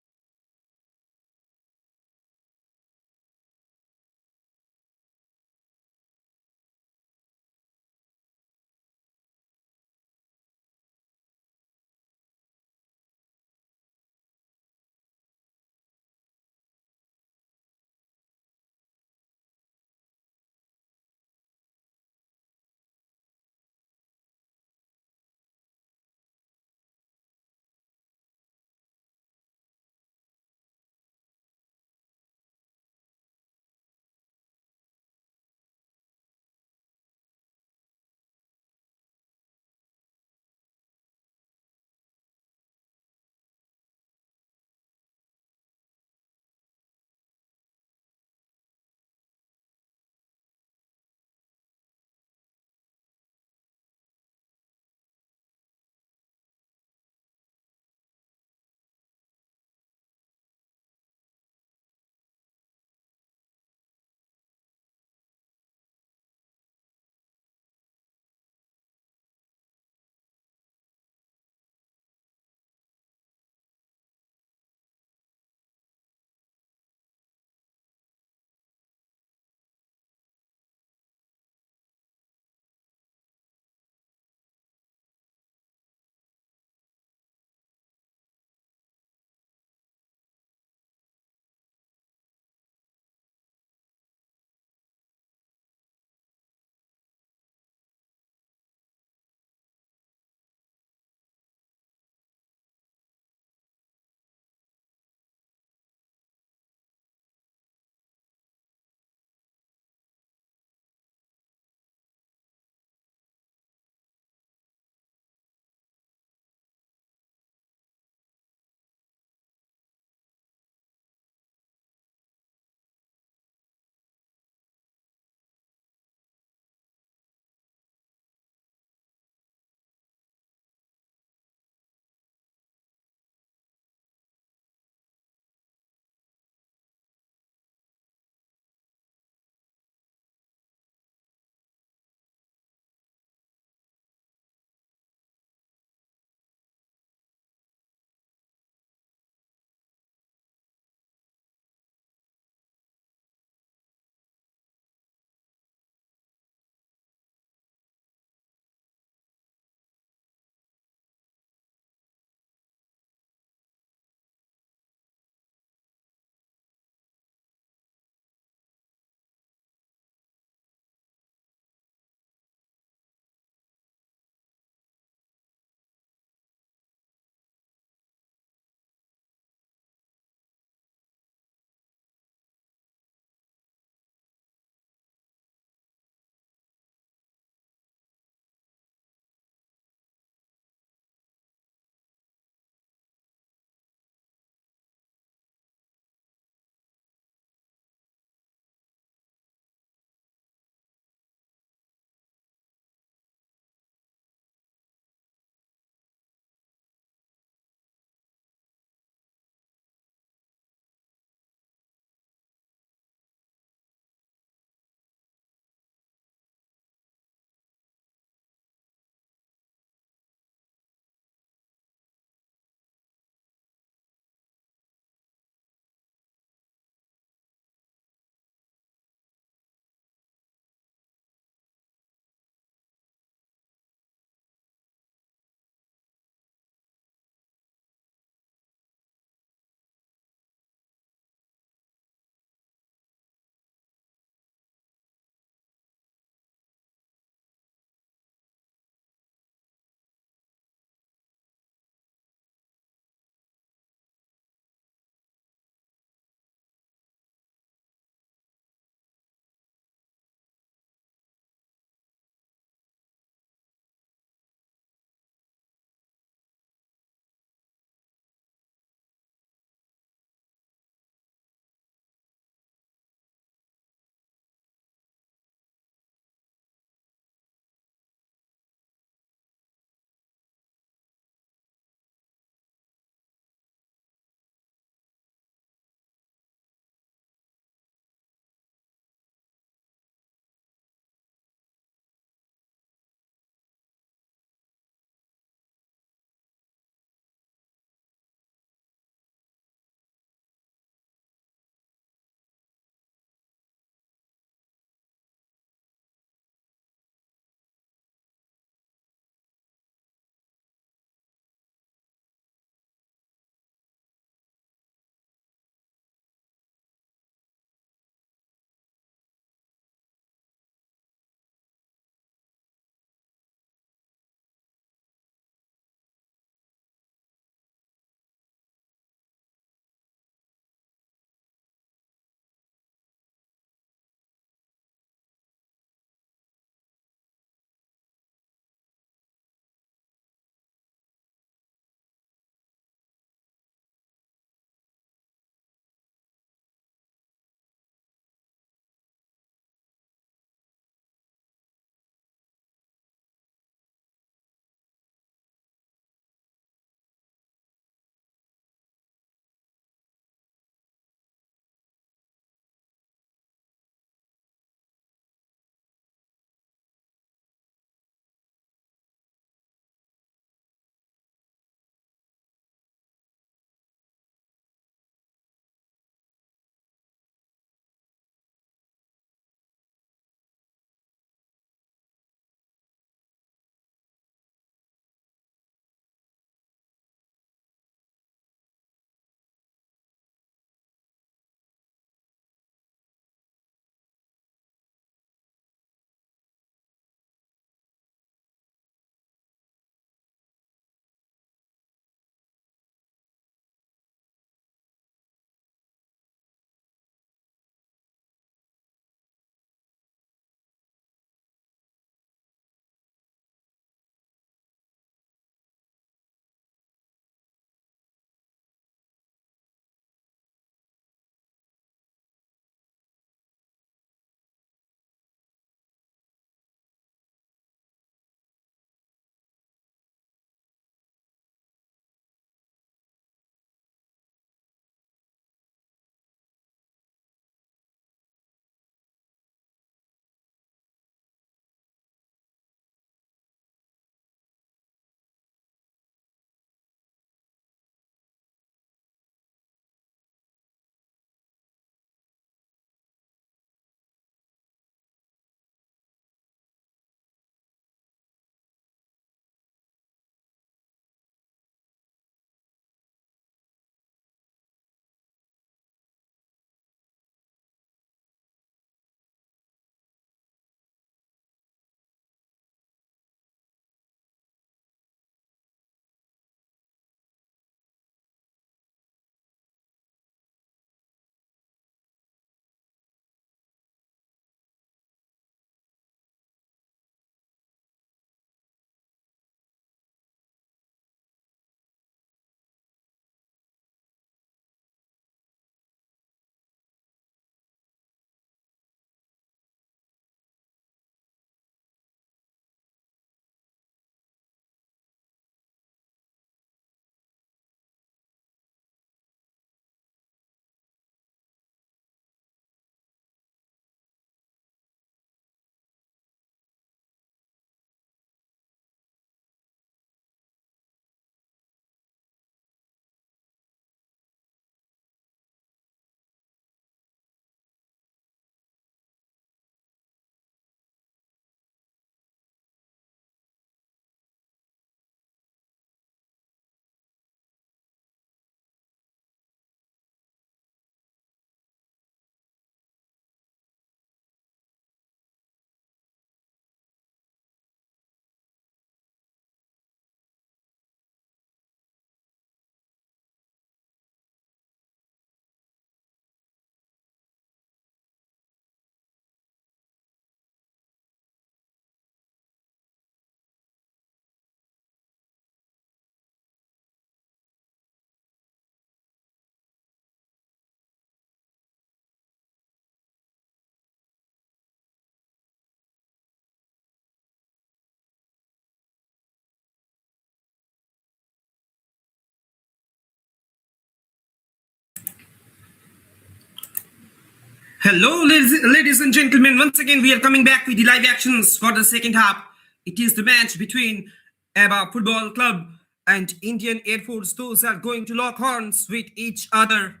Hello, ladies and gentlemen. Once again, we are coming back with the live actions for the second half. It is the match between AHBAB Football Club and Indian Air Force. Those are going to lock horns with each other.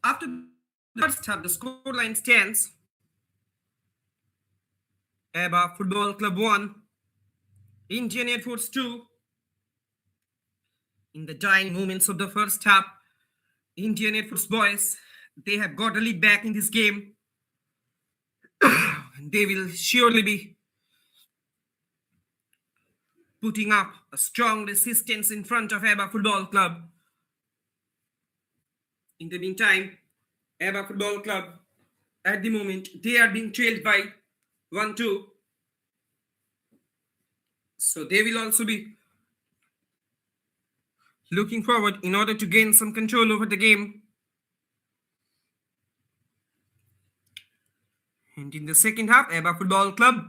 After the first half, the scoreline stands AHBAB Football Club 1, Indian Air Force 2. In the dying moments of the first half, Indian Air Force boys, they have got a lead back in this game. They will surely be putting up a strong resistance in front of AHBAB Football Club. In the meantime, AHBAB Football Club, at the moment, they are being trailed by 1-2. So they will also be looking forward in order to gain some control over the game. And in the second half, AHBAB Football Club,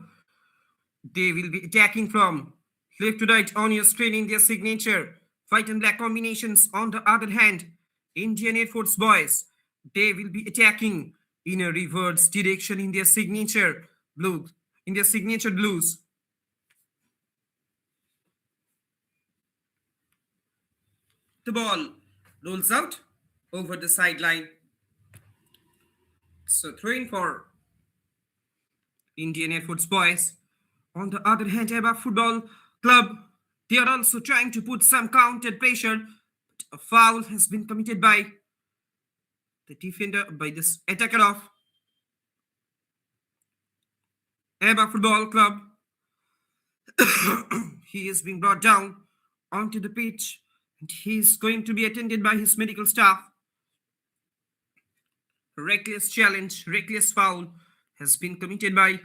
they will be attacking from left to right on your screen in their signature white and black combinations. On the other hand, Indian Air Force boys, they will be attacking in a reverse direction in their signature blue, in their signature blues. The ball rolls out over the sideline. So throwing for Indian Air Force boys. On the other hand, AHBAB Football Club, they are also trying to put some counter pressure. But a foul has been committed by the defender, by this attacker of AHBAB Football Club. He is being brought down onto the pitch and he is going to be attended by his medical staff. Reckless challenge, reckless foul has been committed by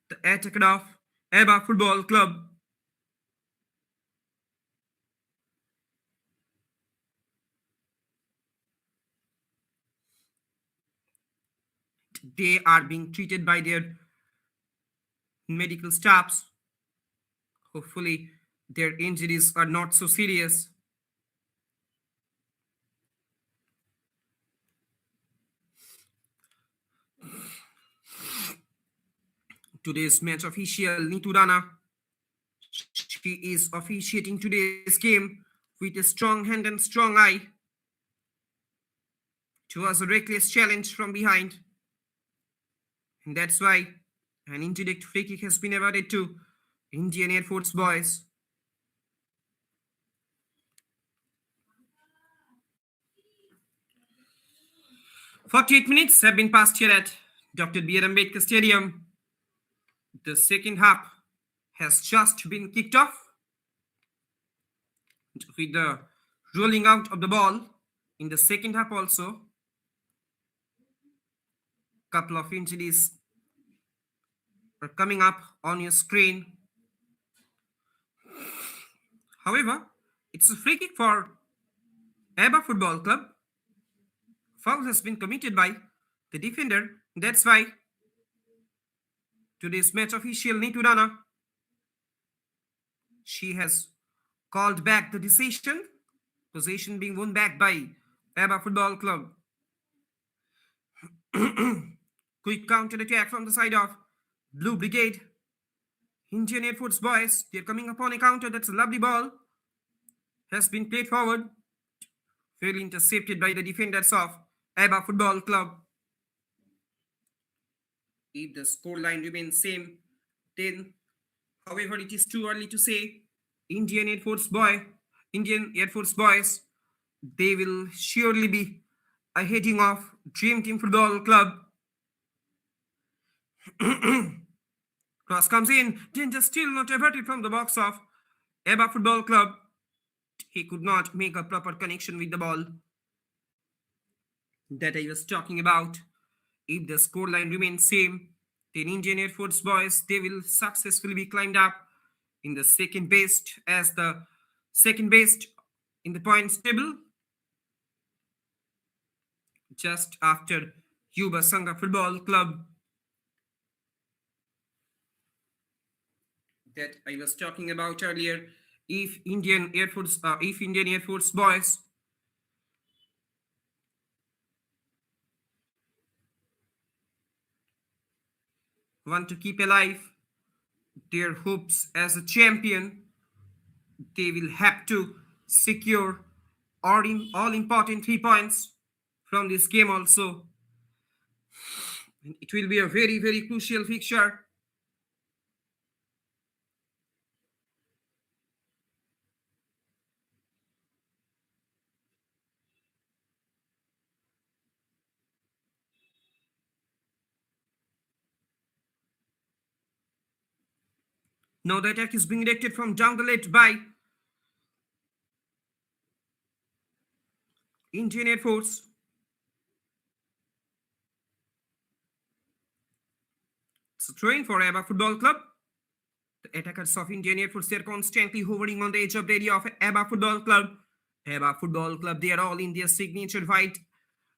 the attacker of AHBAB Football Club. They are being treated by their medical staffs. Hopefully, their injuries are not so serious. Today's match official, Nitu Rana. She is officiating today's game with a strong hand and strong eye. It was a reckless challenge from behind. And that's why an indirect free kick has been awarded to Indian Air Force boys. "48 minutes have been passed here at Dr. B.R. Ambedkar Stadium. The second half has just been kicked off with the rolling out of the ball in the second half also. Couple of injuries are coming up on your screen. However, it's a free kick for AHBAB Football Club. Foul has been committed by the defender. That's why today's match official, Nitu Rana, she has called back the decision. Possession being won back by AHBAB Football Club. Quick counter attack from the side of Blue Brigade. Indian Air Force boys, they're coming upon a counter. That's a lovely ball. Has been played forward. Fairly intercepted by the defenders of AHBAB Football Club. If the scoreline remains same, then, however, it is too early to say. Indian Air Force boys, they will surely be heading off Dream Team Football Club. Cross comes in, danger still not averted from the box of AHBAB Football Club. He could not make a proper connection with the ball that I was talking about. If the scoreline remains same, then Indian Air Force boys, they will successfully be climbed up in the second best in the points table, just after Yuba Sangha Football Club that I was talking about earlier. If Indian Air Force boys, want to keep alive their hopes as a champion, they will have to secure all important 3 points from this game also. And it will be a very, very crucial fixture. Now the attack is being directed from down the left by Indian Air Force. It's a throw-in for AHBAB Football Club. The attackers of Indian Air Force, they are constantly hovering on the edge of the area of AHBAB Football Club. AHBAB Football Club, they are all in their signature white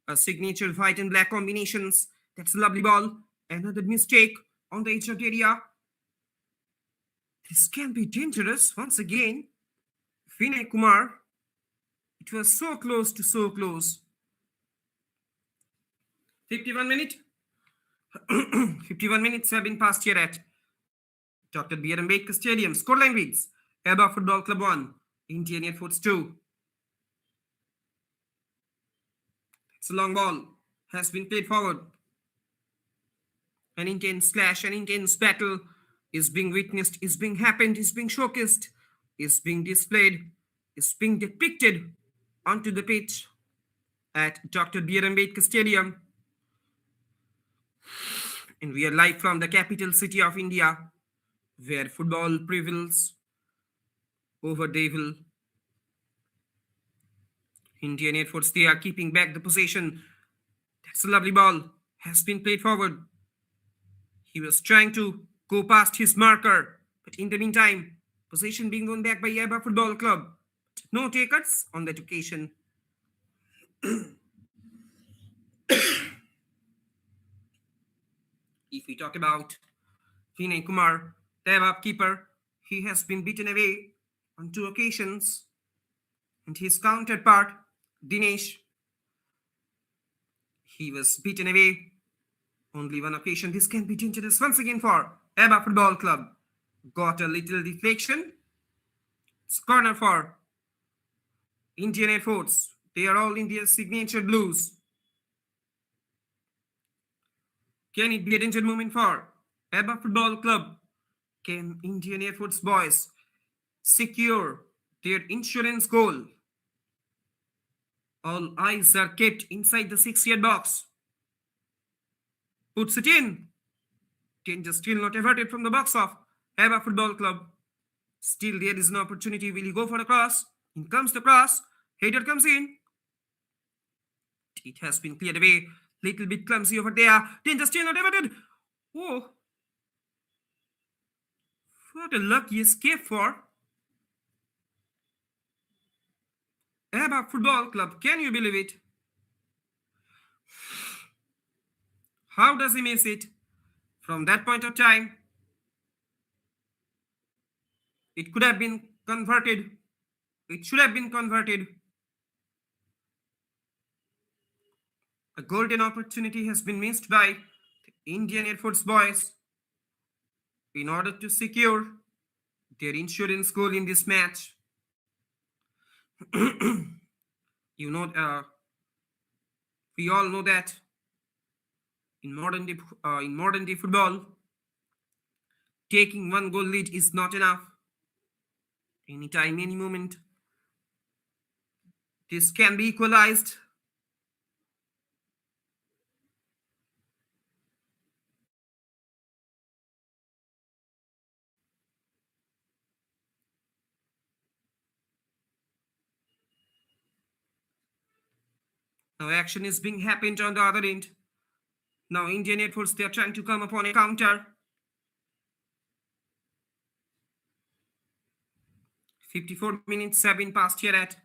and black combinations. That's a lovely ball. Another mistake on the edge of the area. This can be dangerous once again. Vinay Kumar. It was so close to so close. 51 minutes. 51 minutes have been passed here at Dr. B.R. Ambedkar Stadium. Scoreline reads AHBAB Football Club 1, Indian Air Force 2. It's a long ball. Has been played forward. An intense clash, an intense battle is being witnessed, is being happened, is being showcased, is being displayed, is being depicted onto the pitch at Dr. B.R. Ambedkar Stadium. And we are live from the capital city of India, where football prevails over devil. Indian Air Force, they are keeping back the possession. That's a lovely ball. Has been played forward. He was trying to go past his marker, but in the meantime, possession being won back by AHBAB Football Club. No takers on that occasion. If we talk about Vinay Kumar, the AHBAB keeper, he has been beaten away on 2 occasions. And his counterpart, Dinesh, he was beaten away only 1 occasion. This can be dangerous once again for AHBAB Football Club. Got a little deflection. It's corner for Indian Air Force. They are all in their signature blues. Can it be a danger moment for AHBAB Football Club? Can Indian Air Force boys secure their insurance goal? All eyes are kept inside the 6-yard box. Puts it in. Danger still not averted from the box of AHBAB Football Club. Still there is an opportunity. Will he go for a cross? In comes the cross. Header comes in. It has been cleared away. Little bit clumsy over there. Danger still not averted. Oh. What a lucky escape for AHBAB Football Club. Can you believe it? How does he miss it? From that point of time, it could have been converted. It should have been converted. A golden opportunity has been missed by the Indian Air Force boys in order to secure their insurance goal in this match. We all know that in modern day football, taking 1 goal lead is not enough. Anytime, any moment, this can be equalized. Now action is being happened on the other end. Now Indian Air Force, they are trying to come upon a counter. 54 minutes have been passed here at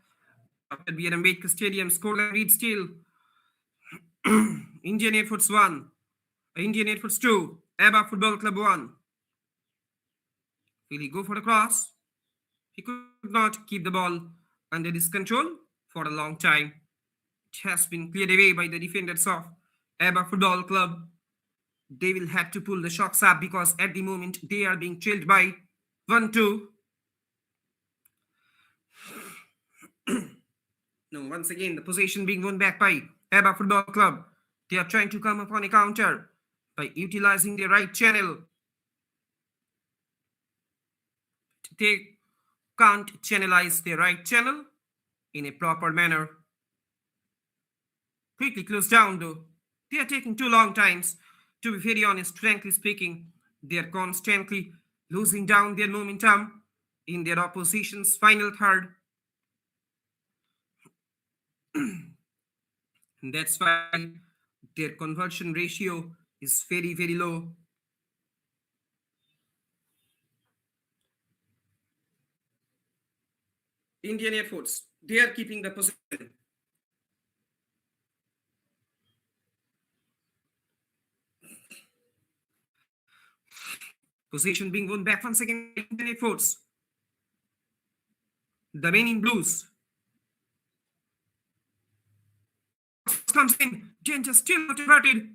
Dr. B.R. Ambedkar Stadium. Scoreline reads still Indian Air Force 1, Indian Air Force 2, AHBAB Football Club 1. Will he go for a cross? He could not keep the ball under his control for a long time. It has been cleared away by the defenders of AHBAB Football Club. They will have to pull the shocks up because at the moment they are being trailed by 1-2. No, once again, the possession being won back by AHBAB Football Club. They are trying to come upon a counter by utilizing the right channel. They can't channelize the right channel in a proper manner. Quickly close down though. They are taking too long times. To be very honest, frankly speaking, they are constantly losing down their momentum in their opposition's final third. And that's why their conversion ratio is very, very low. Indian Air Force, they are keeping the possession. Possession being won back once again by Indian Air Force. The men in blues. Comes in. Danger still not averted.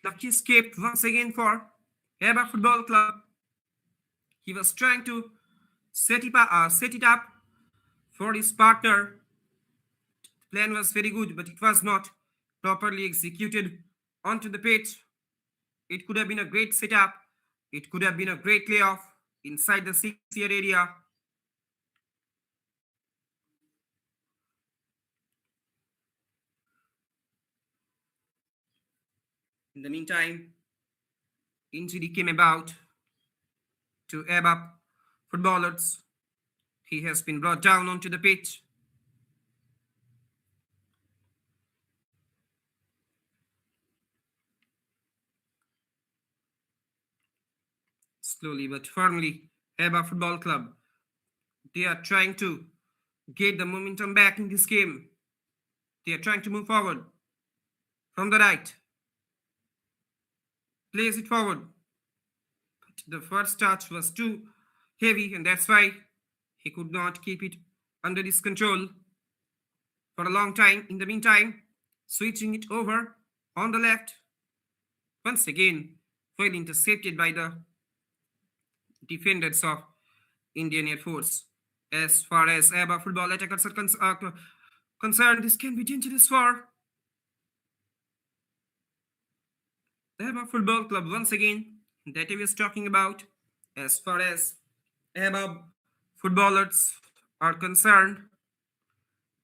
Lucky escaped once again for AHBAB Football Club. He was trying to set it up for his partner. The plan was very good, but it was not properly executed onto the pitch. It could have been a great setup. It could have been a great layoff inside the 6-yard area. In the meantime, injury came about to AHBAB footballers. He has been brought down onto the pitch. Slowly but firmly, AHBAB Football Club, they are trying to get the momentum back in this game. They are trying to move forward from the right. Plays it forward. But the first touch was too heavy, and that's why he could not keep it under his control for a long time. In the meantime, switching it over on the left. Once again, well intercepted by the defenders of Indian Air Force. As far as AHBAB football attackers are concerned, this can be dangerous for AHBAB Football Club once again, that I was talking about. As far as AHBAB footballers are concerned,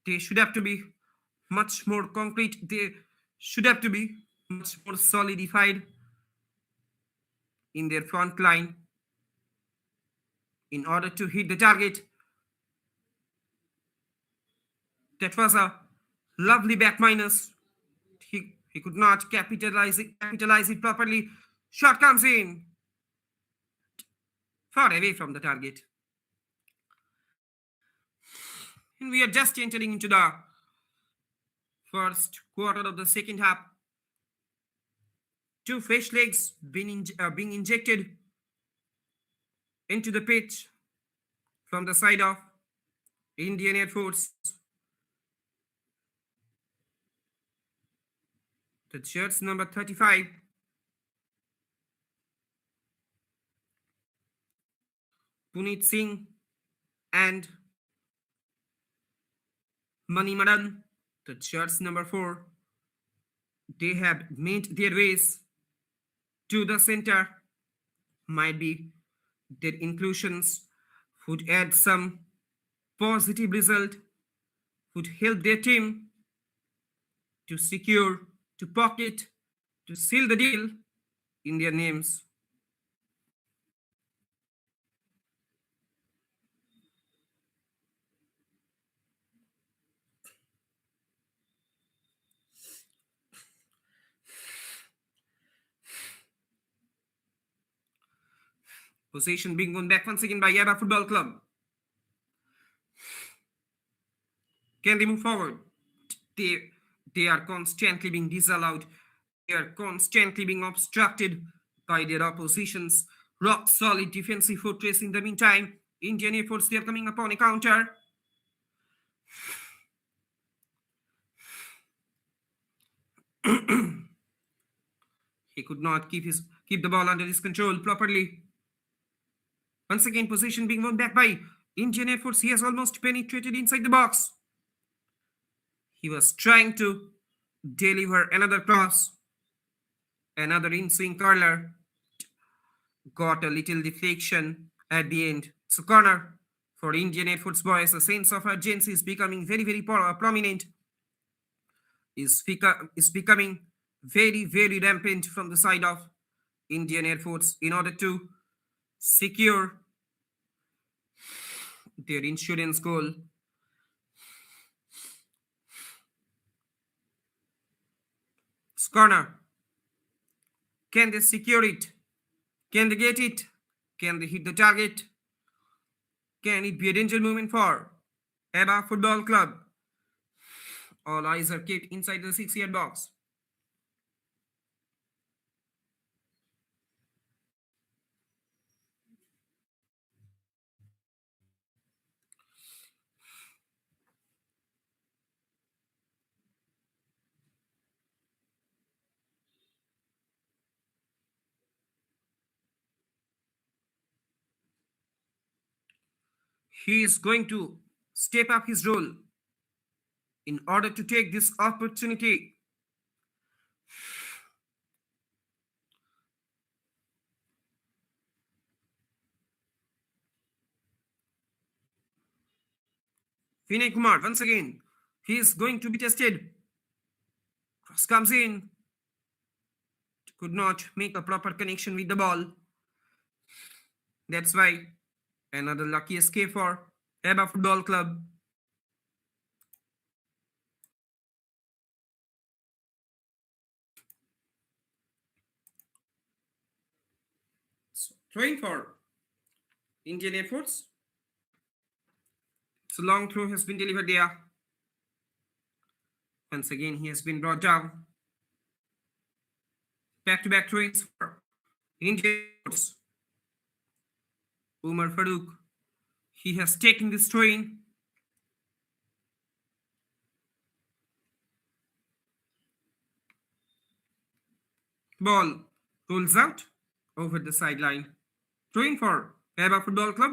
they should have to be much more concrete. They should have to be much more solidified in their front line in order to hit the target. That was a lovely back minus. He could not capitalize it properly. Shot comes in. Far away from the target. And we are just entering into the first quarter of the second half. Two fresh legs being injected into the pitch from the side of Indian Air Force. The shirts number 35. Puneet Singh and Mani Madan, the shirts number 4. They have made their ways to the center. Might be their inclusions would add some positive result, would help their team to secure, to pocket, to seal the deal in their names. Possession being won back once again by AHBAB Football Club. Can they move forward? They are constantly being disallowed. They are constantly being obstructed by their opposition's rock solid defensive fortress. In the meantime, Indian Air Force, they are coming upon a counter. He could not keep the ball under his control properly. Once again, possession being won back by Indian Air Force. He has almost penetrated inside the box. He was trying to deliver another cross, another in-swing curler. Got a little deflection at the end. So corner for Indian Air Force boys. A sense of urgency is becoming very, very prominent. Is becoming very, very rampant from the side of Indian Air Force in order to secure their insurance goal. Corner. Can they secure it? Can they get it? Can they hit the target? Can it be a danger moment for AHBAB Football Club? All eyes are kept inside the 6-yard box. He is going to step up his role in order to take this opportunity. Vinay Kumar, once again, he is going to be tested. Cross comes in. Could not make a proper connection with the ball. That's why another lucky escape for AHBAB Football Club. So, throwing for Indian Air Force. So long throw has been delivered there. Once again, he has been brought down. Back-to-back throws for Indian Air Force. Umar Farouk. He has taken this throw-in. Ball rolls out over the sideline. Throwing for AHBAB Football Club.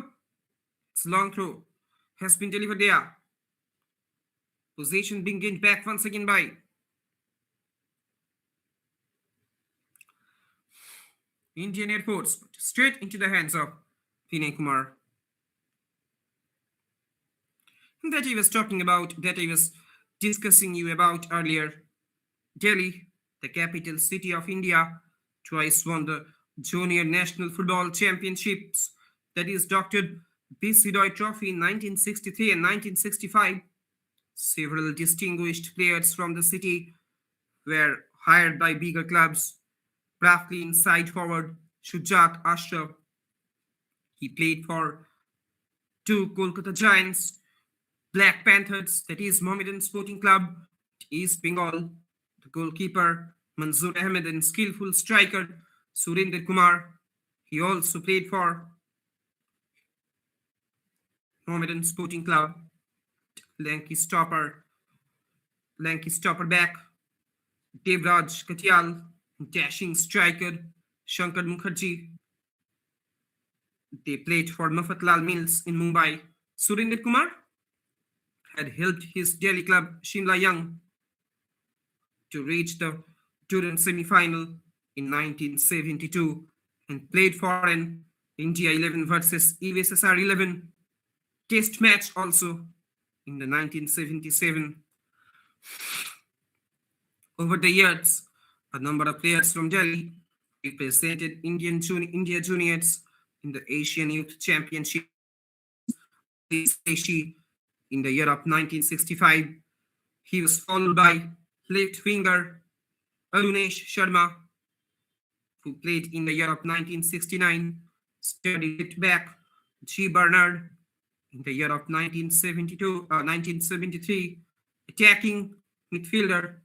It's a long throw. Has been delivered there. Possession being gained back once again by Indian Air Force. Straight into the hands of Vinay Kumar. That I was talking about, that I was discussing you about earlier. Delhi, the capital city of India, twice won the Junior National Football Championships. That is Dr. B.C. Roy Trophy in 1963 and 1965. Several distinguished players from the city were hired by bigger clubs. Roughly inside forward Shujat Ashraf. He played for two Kolkata Giants, Black Panthers, that is Mohammedan Sporting Club, East Bengal, the goalkeeper Manzoor Ahmed, and skillful striker Surinder Kumar. He also played for Mohammedan Sporting Club, lanky stopper back Devraj Katyal, dashing striker Shankar Mukherjee. They played for Mafatlal Mills in Mumbai. Surinder Kumar had helped his Delhi club Shimla Young to reach the Durand semi-final in 1972 and played for an India 11 versus USSR 11 test match also in the 1977. Over the years, a number of players from Delhi represented India juniors in the Asian Youth Championship in the year of 1965. He was followed by left winger Arunesh Sharma, who played in the year of 1969, studied left back G. Bernard in the year of 1973, attacking midfielder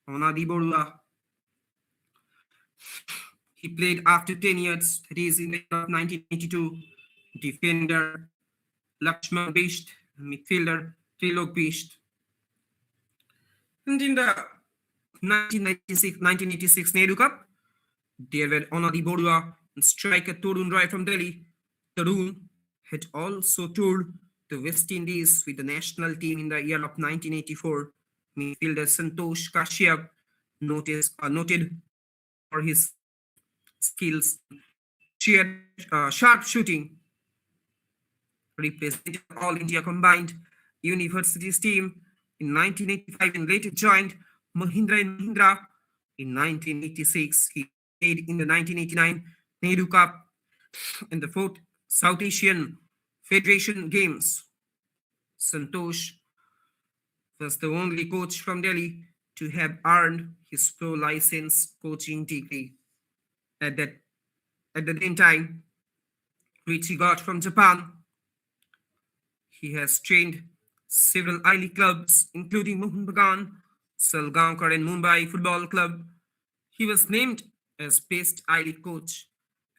Onadi Borua. He played after 10 years, that is in the year of 1982, defender Lakshman Bisht, midfielder Trilok Bisht. And in the 1986 Nehru Cup, there were Onadi Borua and striker Torun Roy from Delhi. Torun had also toured the West Indies with the national team in the year of 1984. Midfielder Santosh Kashyap noted for his skills sharp shooting, represented All India Combined Universities team in 1985 and later joined Mahindra and Mahindra in 1986. He played in the 1989 Nehru Cup and the fourth South Asian Federation Games. Santosh was the only coach from Delhi to have earned his pro license coaching degree at that at the same time, which he got from Japan. He has trained several I-League clubs, including Mohun Bagan, Salgaonkar, and Mumbai Football Club. He was named as Best I-League Coach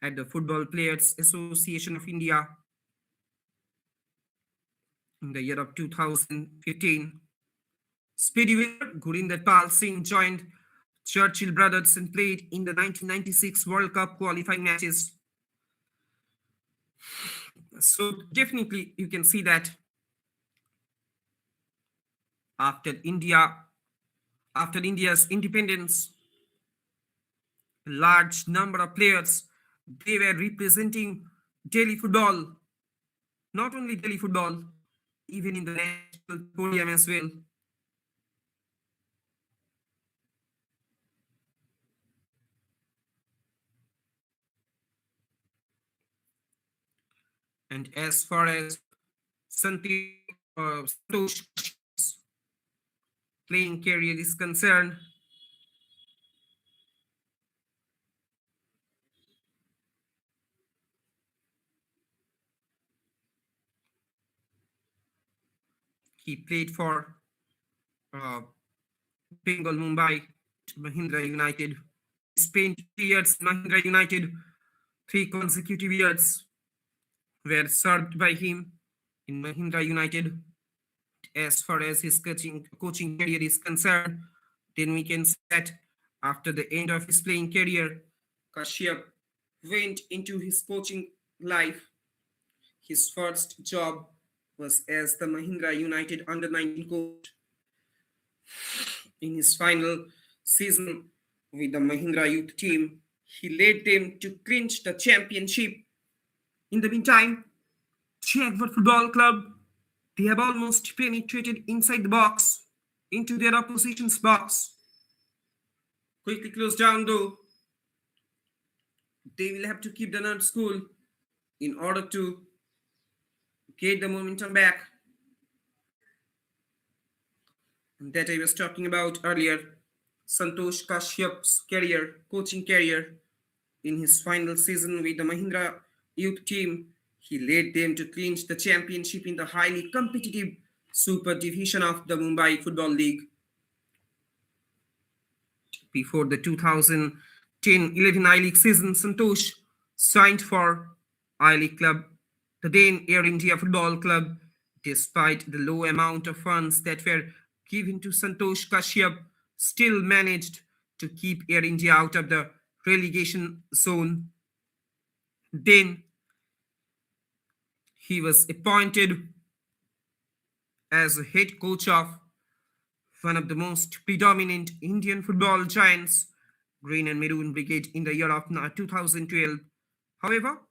at the Football Players Association of India in the year of 2015. Speedy winner Gurinder Pal Singh joined Churchill Brothers and played in the 1996 World Cup qualifying matches. So definitely you can see that after India's independence, a large number of players they were representing Delhi football, not only Delhi football, even in the national podium as well. And as far as Santosh's playing career is concerned, he played for uh, Bengal Mumbai Mahindra United. He spent 2 years in Mahindra United. 3 consecutive years were served by him in Mahindra United. As far as his coaching career is concerned, then we can say that after the end of his playing career, Kashyap went into his coaching life. His first job was as the Mahindra United under 19 coach. In his final season with the Mahindra youth team, he led them to clinch the championship. In the meantime, Jaguar Football Club, they have almost penetrated inside the box, into their opposition's box. Quickly close down though. They will have to keep the nerves cool in order to get the momentum back. And that I was talking about earlier. Santosh Kashyap's career, coaching career, in his final season with the Mahindra youth team, he led them to clinch the championship in the highly competitive Super Division of the Mumbai Football League. Before the 2010-11 I-League season, Santosh signed for I-League club, the then Air India Football Club. Despite the low amount of funds that were given to Santosh, Kashyap still managed to keep Air India out of the relegation zone. Then he was appointed as a head coach of one of the most predominant Indian football giants, Green and Maroon Brigade, in the year of 2012. However,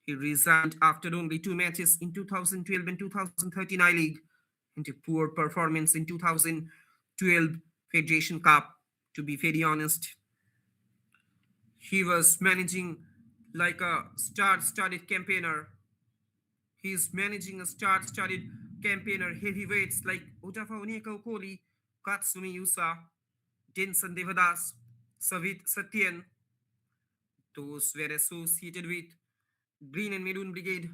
he resigned after only 2 matches in 2012 and 2013 I-League and a poor performance in 2012 Federation Cup, to be very honest. He was managing like a star-studded campaigner. He is managing a star-studded campaigner, heavyweights like Otafa Onyeka Okoli, Katsumi Yusa, Denson Devadas, Savit Satyan. Those were associated with Green and Maroon Brigade.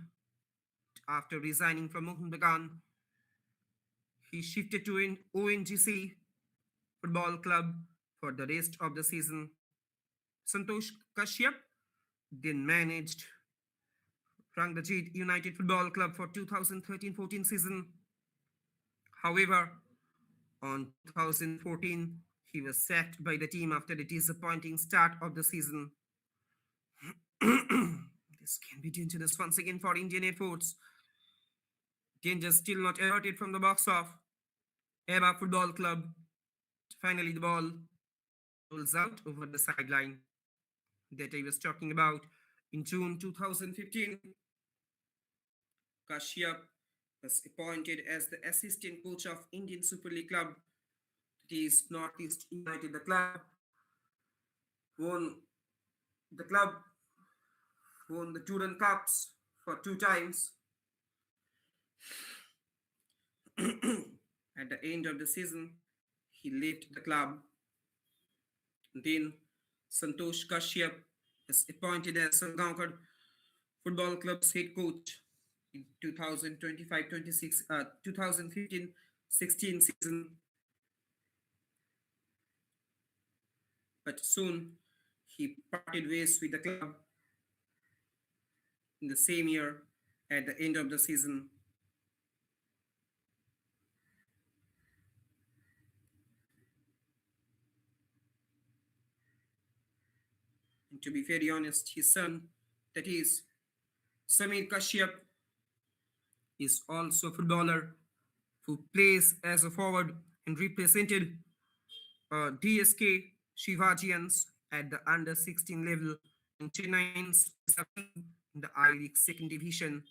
After resigning from Mohun Bagan, he shifted to ONGC Football Club for the rest of the season. Santosh Kashyap then managed Rangjit United Football Club for 2013-14 season. However, on 2014, He was sacked by the team after a disappointing start of the season. This can be dangerous once again for Indian Air Force. Danger still not averted from the box of AHBAB Football Club. Finally, the ball rolls out over the sideline that I was talking about. In June 2015, Kashyap was appointed as the assistant coach of Indian Super League club, that is Northeast United. Won the club won the Duran Cups for two times. At the end of the season, he left the club. Then Santosh Kashyap was appointed as Sangaonkar Football Club's head coach in 2025-26, 2015-16 season. But soon he parted ways with the club in the same year at the end of the season. And to be very honest, his son, that is Samir Kashyap, is also a footballer who plays as a forward and represented DSK Shivajians at the under 16 level in Chennai's in the I League second division.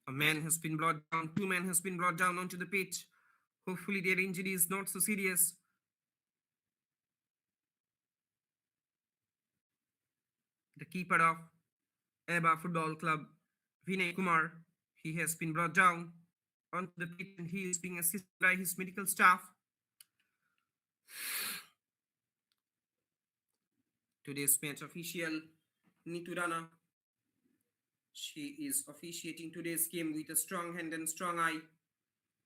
A man has been brought down, two men has been brought down onto the pitch. Hopefully their injury is not so serious. The keeper of AHBAB Football Club, Vinay Kumar, he has been brought down onto the pitch and he is being assisted by his medical staff. Today's match official, Nitu Rana. She is officiating today's game with a strong hand and strong eye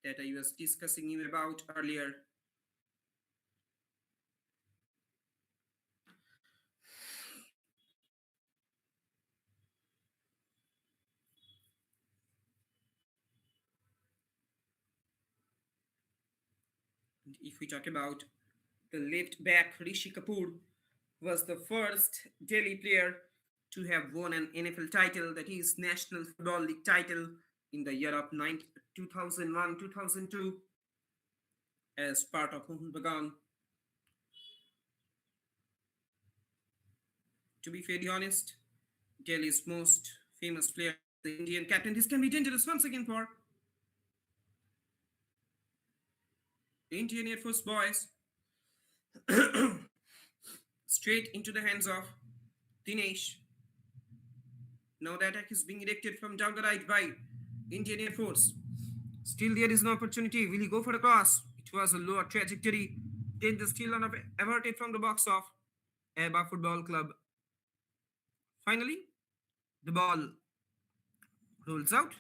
that I was discussing you about earlier. And if we talk about the left back, Rishi Kapoor was the first Delhi player to have won an NFL title, that is National Football League title, in the year of 2001-2002 as part of Mohun Bagan. To be very honest, Delhi's most famous player, the Indian captain. This can be dangerous once again for the Indian Air Force boys. Straight into the hands of Dinesh. Now the attack is being directed from down the right by Indian Air Force. Still there is no opportunity. Will he go for the cross? It was a lower trajectory. Then the still averted from the box of AHBAB Football Club. Finally, the ball rolls out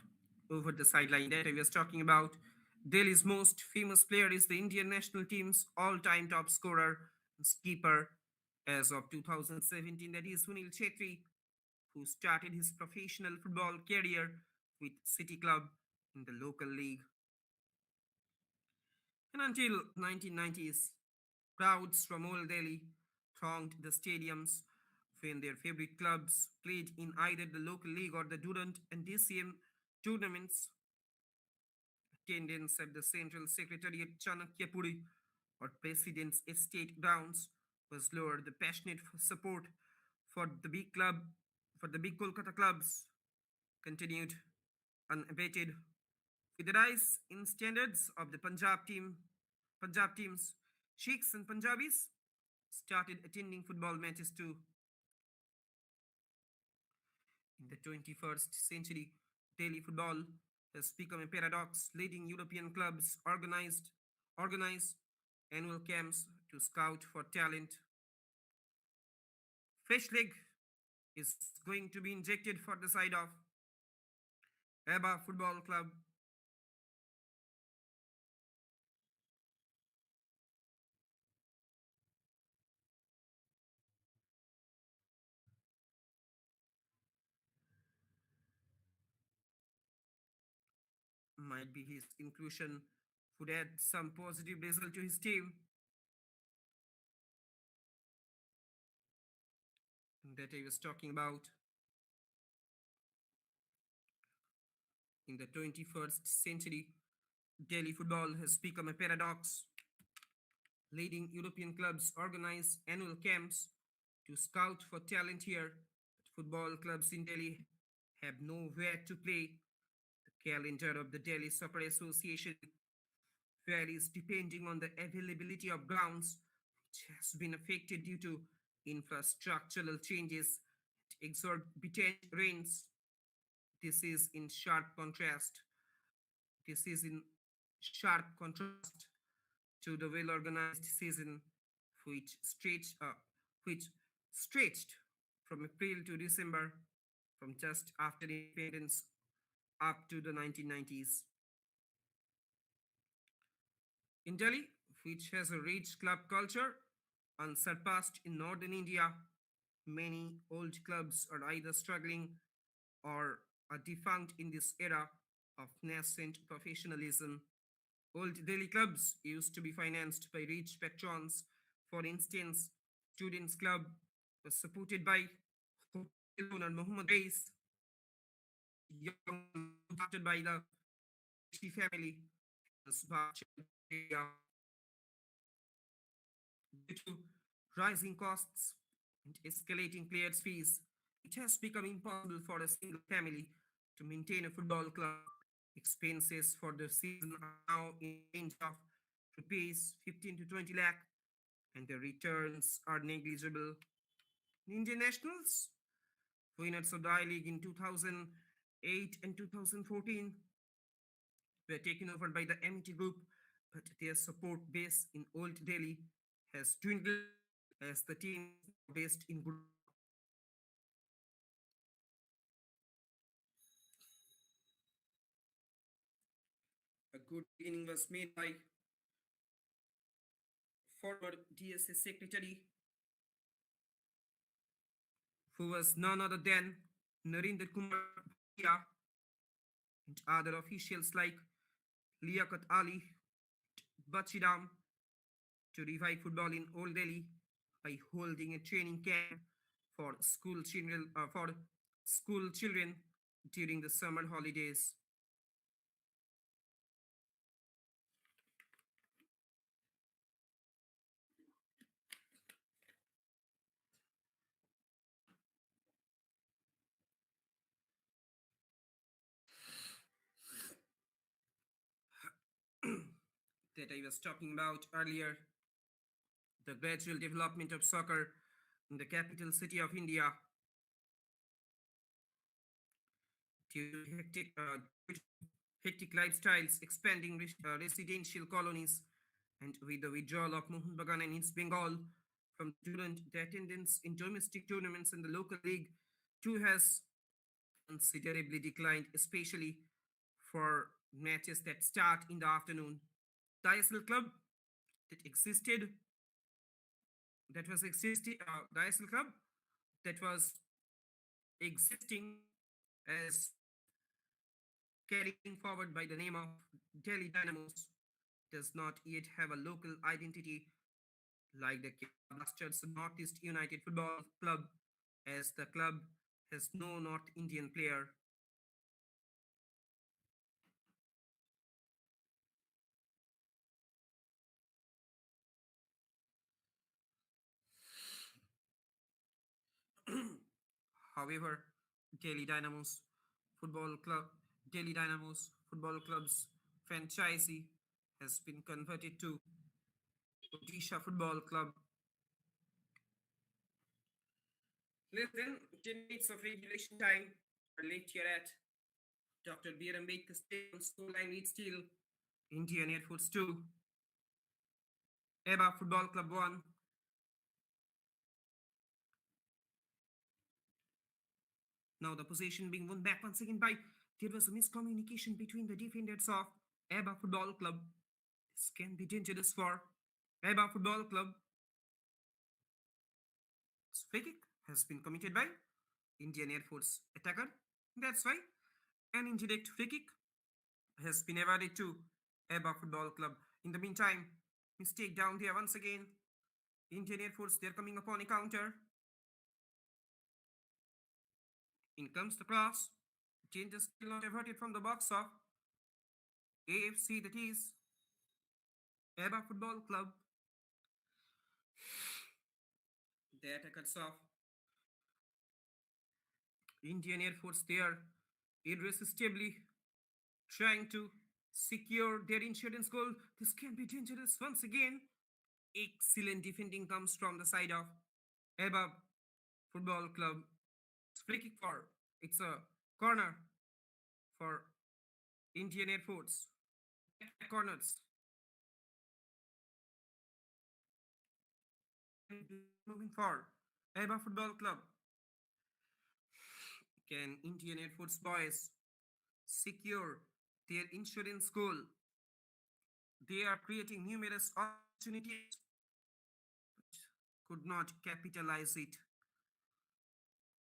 over the sideline that I was talking about. Delhi's most famous player is the Indian national team's all-time top scorer and keeper as of 2017, that is Sunil Chetri, who started his professional football career with City Club in the local league. And until 1990s, crowds from old Delhi thronged the stadiums when their favorite clubs played in either the local league or the Durant and DCM tournaments. Attendance at the Central Secretariat Chanakyapuri or President's Estate grounds was lower. The passionate support for the big club, for the big Kolkata clubs, continued unabated. With the rise in standards of the Punjab teams, Sheikhs and Punjabis started attending football matches too. In the 21st century, Delhi football has become a paradox. Leading European clubs organize annual camps to scout for talent. fresh leg is going to be injected for the side of AHBAB Football Club. Might be his inclusion would add some positive result to his team that I was talking about. In the 21st century, Delhi football has become a paradox. Leading European clubs organize annual camps to scout for talent here, but football clubs in Delhi have nowhere to play. The calendar of the Delhi Soccer Association varies depending on the availability of grounds, which has been affected due to infrastructural changes and exorbitant rents. This is in sharp contrast. This is in sharp contrast to the well-organized season, which which stretched from April to December, from just after independence up to the 1990s. In Delhi, which has a rich club culture unsurpassed in northern India, many old clubs are either struggling or are defunct in this era of nascent professionalism. Old Delhi clubs used to be financed by rich patrons. For instance, Students' Club was supported by hotel owner Muhammad Reis, young supported by the Rishi family, due to rising costs and escalating players' fees. It has become impossible for a single family to maintain a football club. Expenses for the season are now in the range of rupees 15 to 20 lakh, and the returns are negligible. Indian nationals, winners of the I League in 2008 and 2014, were taken over by the MT Group, but their support base in Old Delhi has dwindled as the team is based in Gujarat. A good beginning was made by former DSA secretary, who was none other than Narendra Kumar Bhatia, and other officials like Liaquat Ali, Bachiram, to revive football in Old Delhi by holding a training camp for school children during the summer holidays. That I was talking about earlier, the gradual development of soccer in the capital city of India due to hectic lifestyles, expanding residential colonies, and with the withdrawal of Mohun Bagan and East Bengal from tournament, the attendance in domestic tournaments in the local league too has considerably declined, especially for matches that start in the afternoon. The ISL club that existed, the ISL club that was existing as carrying forward by the name of Delhi Dynamos does not yet have a local identity like the Kerala Blasters Northeast United Football Club, as the club has no North Indian player. However, Delhi Dynamos Football Club, Delhi Dynamos Football Club's franchisee has been converted to Odisha Football Club. Less than 10 minutes of regulation time are left here at Dr. B. R. Ambedkar Stadium, scoreline lead still Indian Air Force 2, AHBAB Football Club 1, Now the possession being won back once again by, there was a miscommunication between the defenders of AHBAB Football Club. This can be dangerous for AHBAB Football Club. This free kick has been committed by Indian Air Force attacker. That's why an indirect free kick has been awarded to AHBAB Football Club. In the meantime, mistake down there once again. Indian Air Force, they're coming upon a counter. In comes the cross. Change is still not averted from the box of AFC, that is AHBAB Football Club. The attackers of Indian Air Force, they are irresistibly trying to secure their insurance goal. This can be dangerous once again. Excellent defending comes from the side of AHBAB Football Club. It's free kick for, it's a corner for Indian Air Force. Corners. Moving forward, AHBAB Football Club. Can Indian Air Force boys secure their insurance goal? They are creating numerous opportunities, but could not capitalize it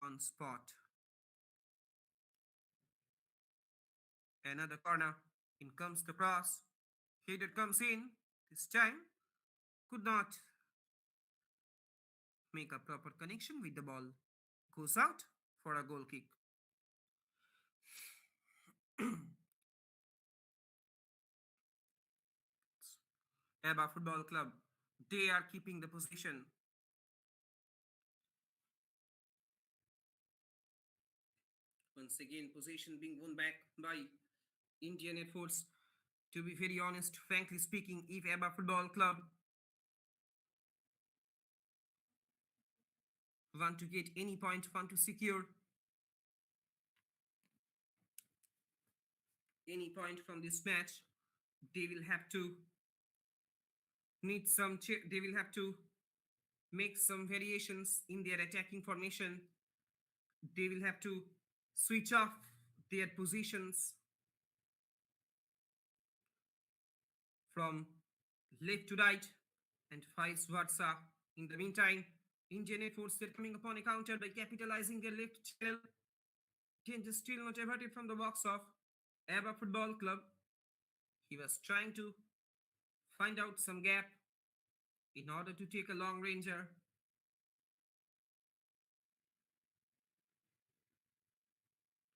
on spot. Another corner. In comes the cross. Header comes in. This time could not make a proper connection with the ball. Goes out for a goal kick. AHBAB Football Club, they are keeping the position. Once again, possession being won back by Indian Air Force. To be very honest, frankly speaking, if AHBAB Football Club want to get any point, want to secure any point from this match, they will have to they will have to make some variations in their attacking formation. They will have to switch off their positions from left to right and vice versa. In the meantime, Indian Air Force, they're coming upon a counter by capitalizing their left channel. Danger still not averted from the box of AHBAB Football Club. He was trying to find out some gap in order to take a long ranger.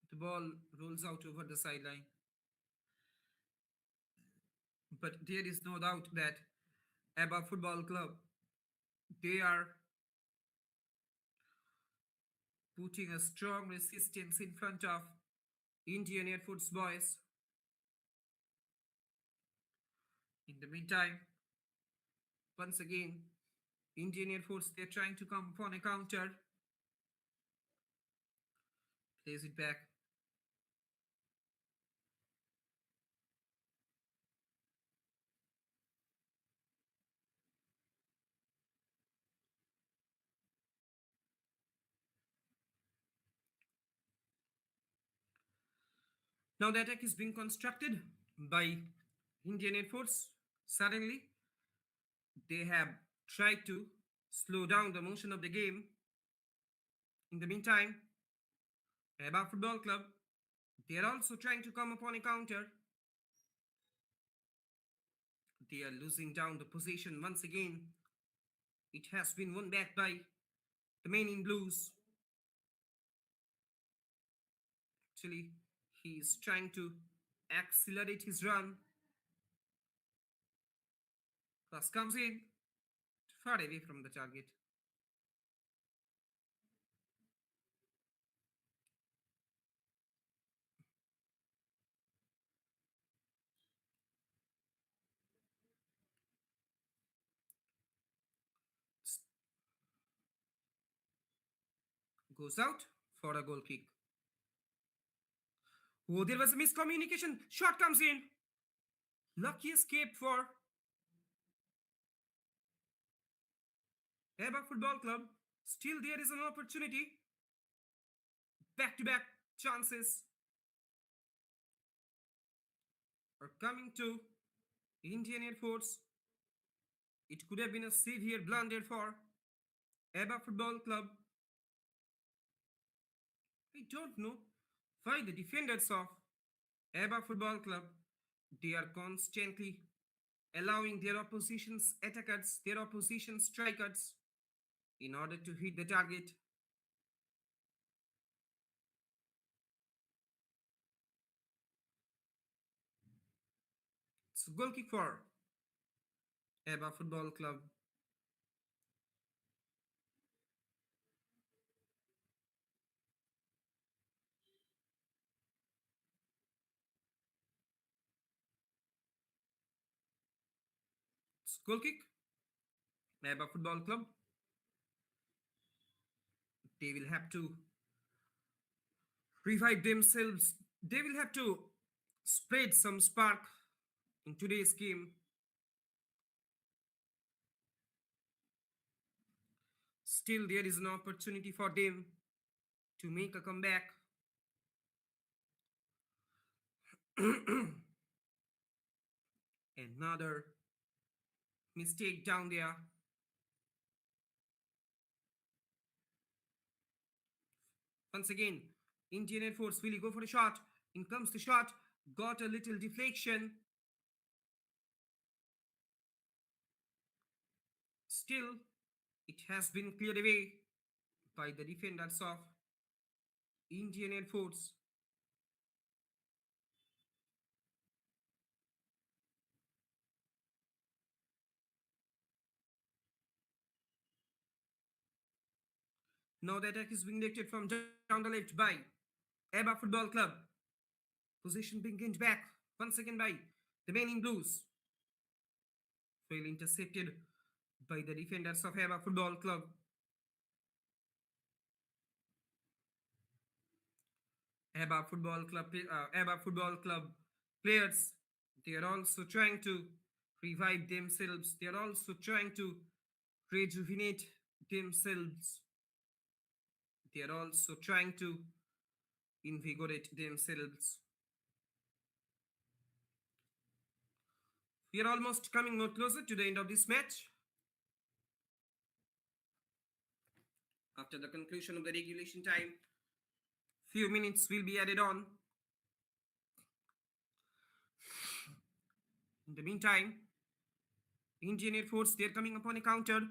The ball rolls out over the sideline. But there is no doubt that AHBAB Football Club, they are putting a strong resistance in front of Indian Air Force boys. In the meantime, once again, Indian Air Force, they're trying to come upon a counter. Plays it back. Now the attack is being constructed by Indian Air Force. Suddenly, they have tried to slow down the motion of the game. In the meantime, AHBAB Football Club, they are also trying to come upon a counter. They are losing down the position once again. It has been won back by the men in blues. Actually, he is trying to accelerate his run. Cross comes in, far away from the target. Goes out for a goal kick. Oh, there was a miscommunication. Shot comes in. Lucky escape for AHBAB Football Club. Still there is an opportunity. back to back chances are coming to Indian Air Force. It could have been a severe blunder for AHBAB Football Club. I don't know why the defenders of AHBAB Football Club, they are constantly allowing their opposition's attackers, their opposition strikers, in order to hit the target. It's a goal kick for AHBAB Football Club. It's a goal kick. AHBAB Football Club, they will have to revive themselves. They will have to spread some spark in today's game. Still, there is an opportunity for them to make a comeback. Another mistake down there. Once again, Indian Air Force will go for a shot. In comes the shot. Got a little deflection. Still, it has been cleared away by the defenders of Indian Air Force. Now the attack is being directed from down the left by AHBAB Football Club. Possession being gained back once again by the men in blues. Well intercepted by the defenders of AHBAB Football Club. AHBAB Football Club players, they are also trying to revive themselves. They are also trying to rejuvenate themselves. They are also trying to invigorate themselves. We are almost coming more closer to the end of this match. After the conclusion of the regulation time, few minutes will be added on. In the meantime, Indian Air Force, they are coming upon a counter.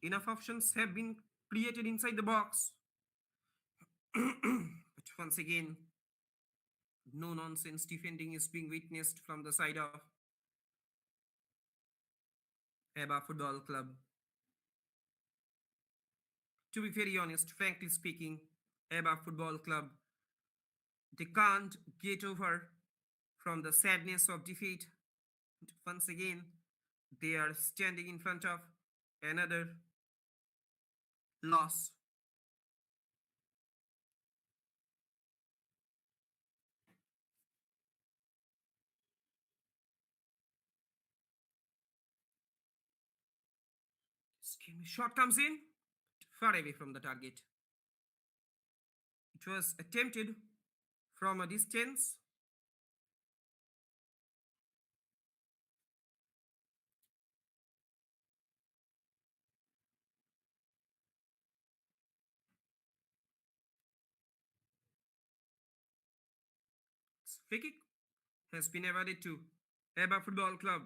Enough options have been created inside the box. But once again, no nonsense defending is being witnessed from the side of AHBAB Football Club. To be very honest, frankly speaking, AHBAB Football Club, they can't get over from the sadness of defeat. Once again, they are standing in front of another loss. Shot comes in, far away from the target. It was attempted from a distance. Free kick has been awarded to AHBAB Football Club.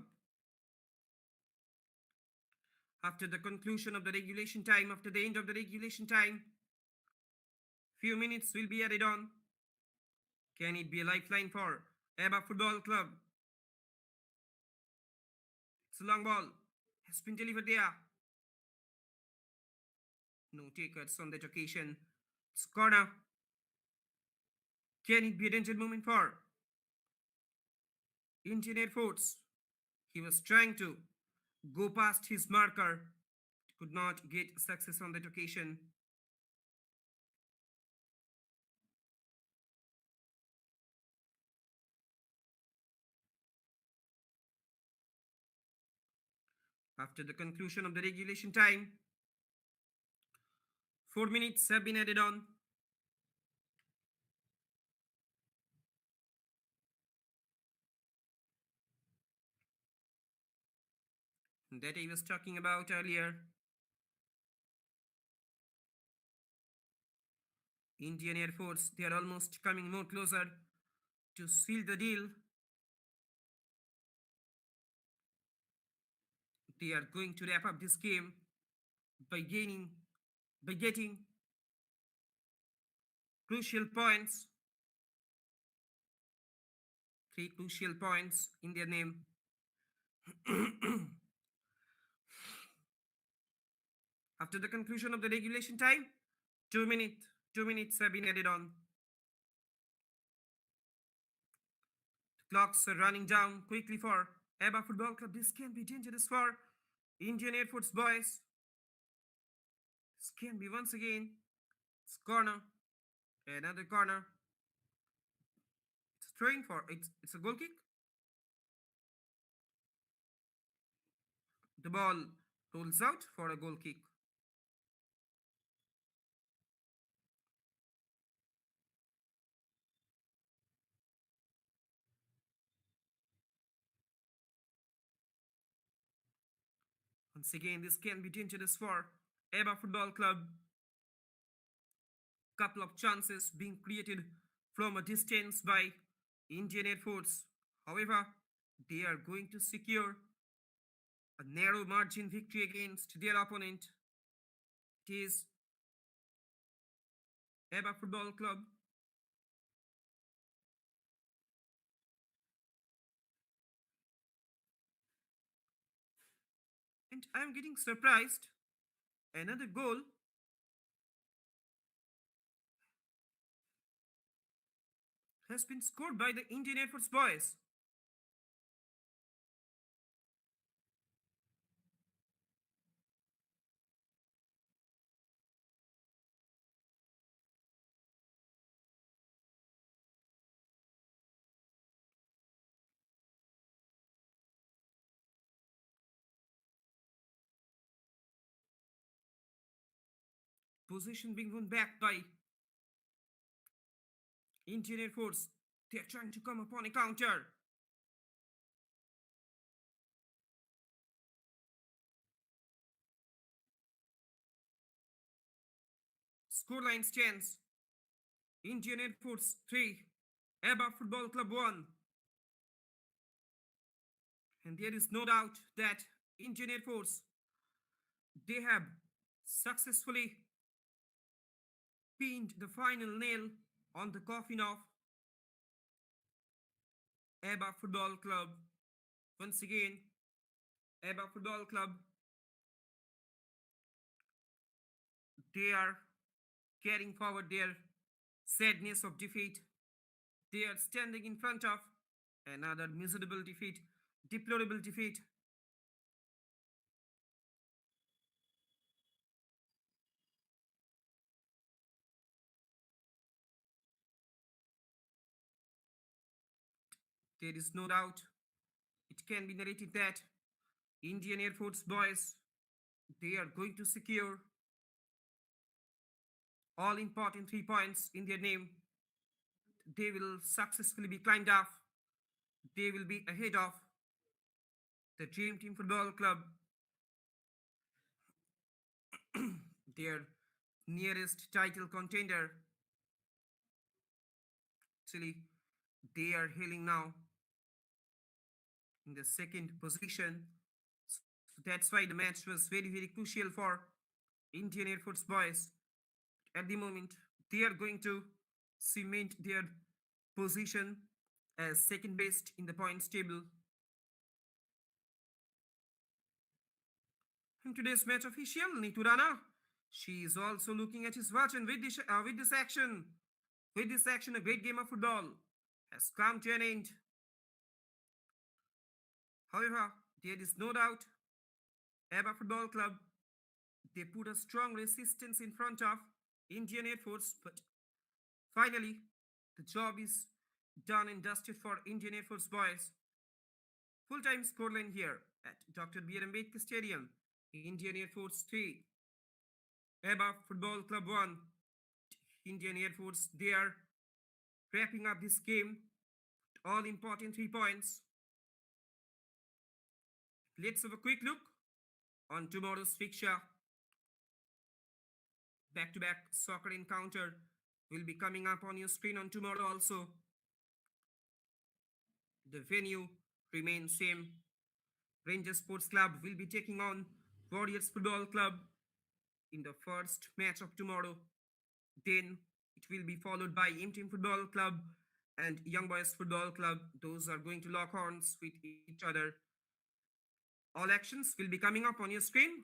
After the conclusion of the regulation time, after the end of the regulation time, few minutes will be added on. Can it be a lifeline for AHBAB Football Club? It's a long ball. Has been delivered there. No takers on that occasion. It's corner. Can it be a danger moment for Indian Air Force? He was trying to go past his marker. Could not get success on that occasion. After the conclusion of the regulation time, 4 minutes have been added on. that I was talking about earlier. Indian Air Force, they are almost coming more closer to seal the deal. They are going to wrap up this game by getting crucial points, three crucial points in their name. After the conclusion of the regulation time, 2 minutes, 2 minutes have been added on. The clocks are running down quickly for AHBAB Football Club. This can be dangerous for Indian Air Force boys. This can be once again. It's corner, another corner. It's throwing for it's a goal kick. The ball rolls out for a goal kick. Once again, this can be dangerous for AHBAB Football Club. Couple of chances being created from a distance by Indian Air Force. However, they are going to secure a narrow margin victory against their opponent. It is AHBAB Football Club. And I'm getting surprised. Another goal has been scored by the Indian Air Force boys. Possession being won back by Indian Air Force. They are trying to come upon a counter. Scoreline stands Indian Air Force 3, AHBAB Football Club 1. And there is no doubt that Indian Air Force, they have successfully pinned the final nail on the coffin of AHBAB Football Club. Once again, AHBAB Football Club, they are carrying forward their sadness of defeat. They are standing in front of another miserable defeat, deplorable defeat. There is no doubt it can be narrated that Indian Air Force boys, they are going to secure all important 3 points in their name. They will successfully be climbed off. They will be ahead of the Dream Team Football Club, their nearest title contender. Actually, they are hailing now in the second position. So that's why the match was very, very crucial for Indian Air Force boys. At the moment, they are going to cement their position as second best in the points table. In today's match official, Nitu Rana, she is also looking at his watch, and with this action, a great game of football has come to an end. However, there is no doubt AHBAB Football Club, they put a strong resistance in front of Indian Air Force, but finally, the job is done and dusted for Indian Air Force boys. Full-time scoreline here at Dr. B.R. Ambedkar Stadium. Indian Air Force 3, AHBAB Football Club 1. Indian Air Force, they are wrapping up this game. All important 3 points. Let's have a quick look On tomorrow's fixture, back-to-back soccer encounter will be coming up on your screen on tomorrow also. The venue remains same. Rangers Sports Club will be taking on Warriors Football Club in the first match of tomorrow. Then it will be followed by M-Team Football Club and Young Boys Football Club. Those are going to lock horns with each other. All actions will be coming up on your screen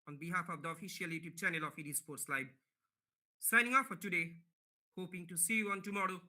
on behalf of the official YouTube channel of ED Sports Live. Signing off for today. Hoping to see you on tomorrow.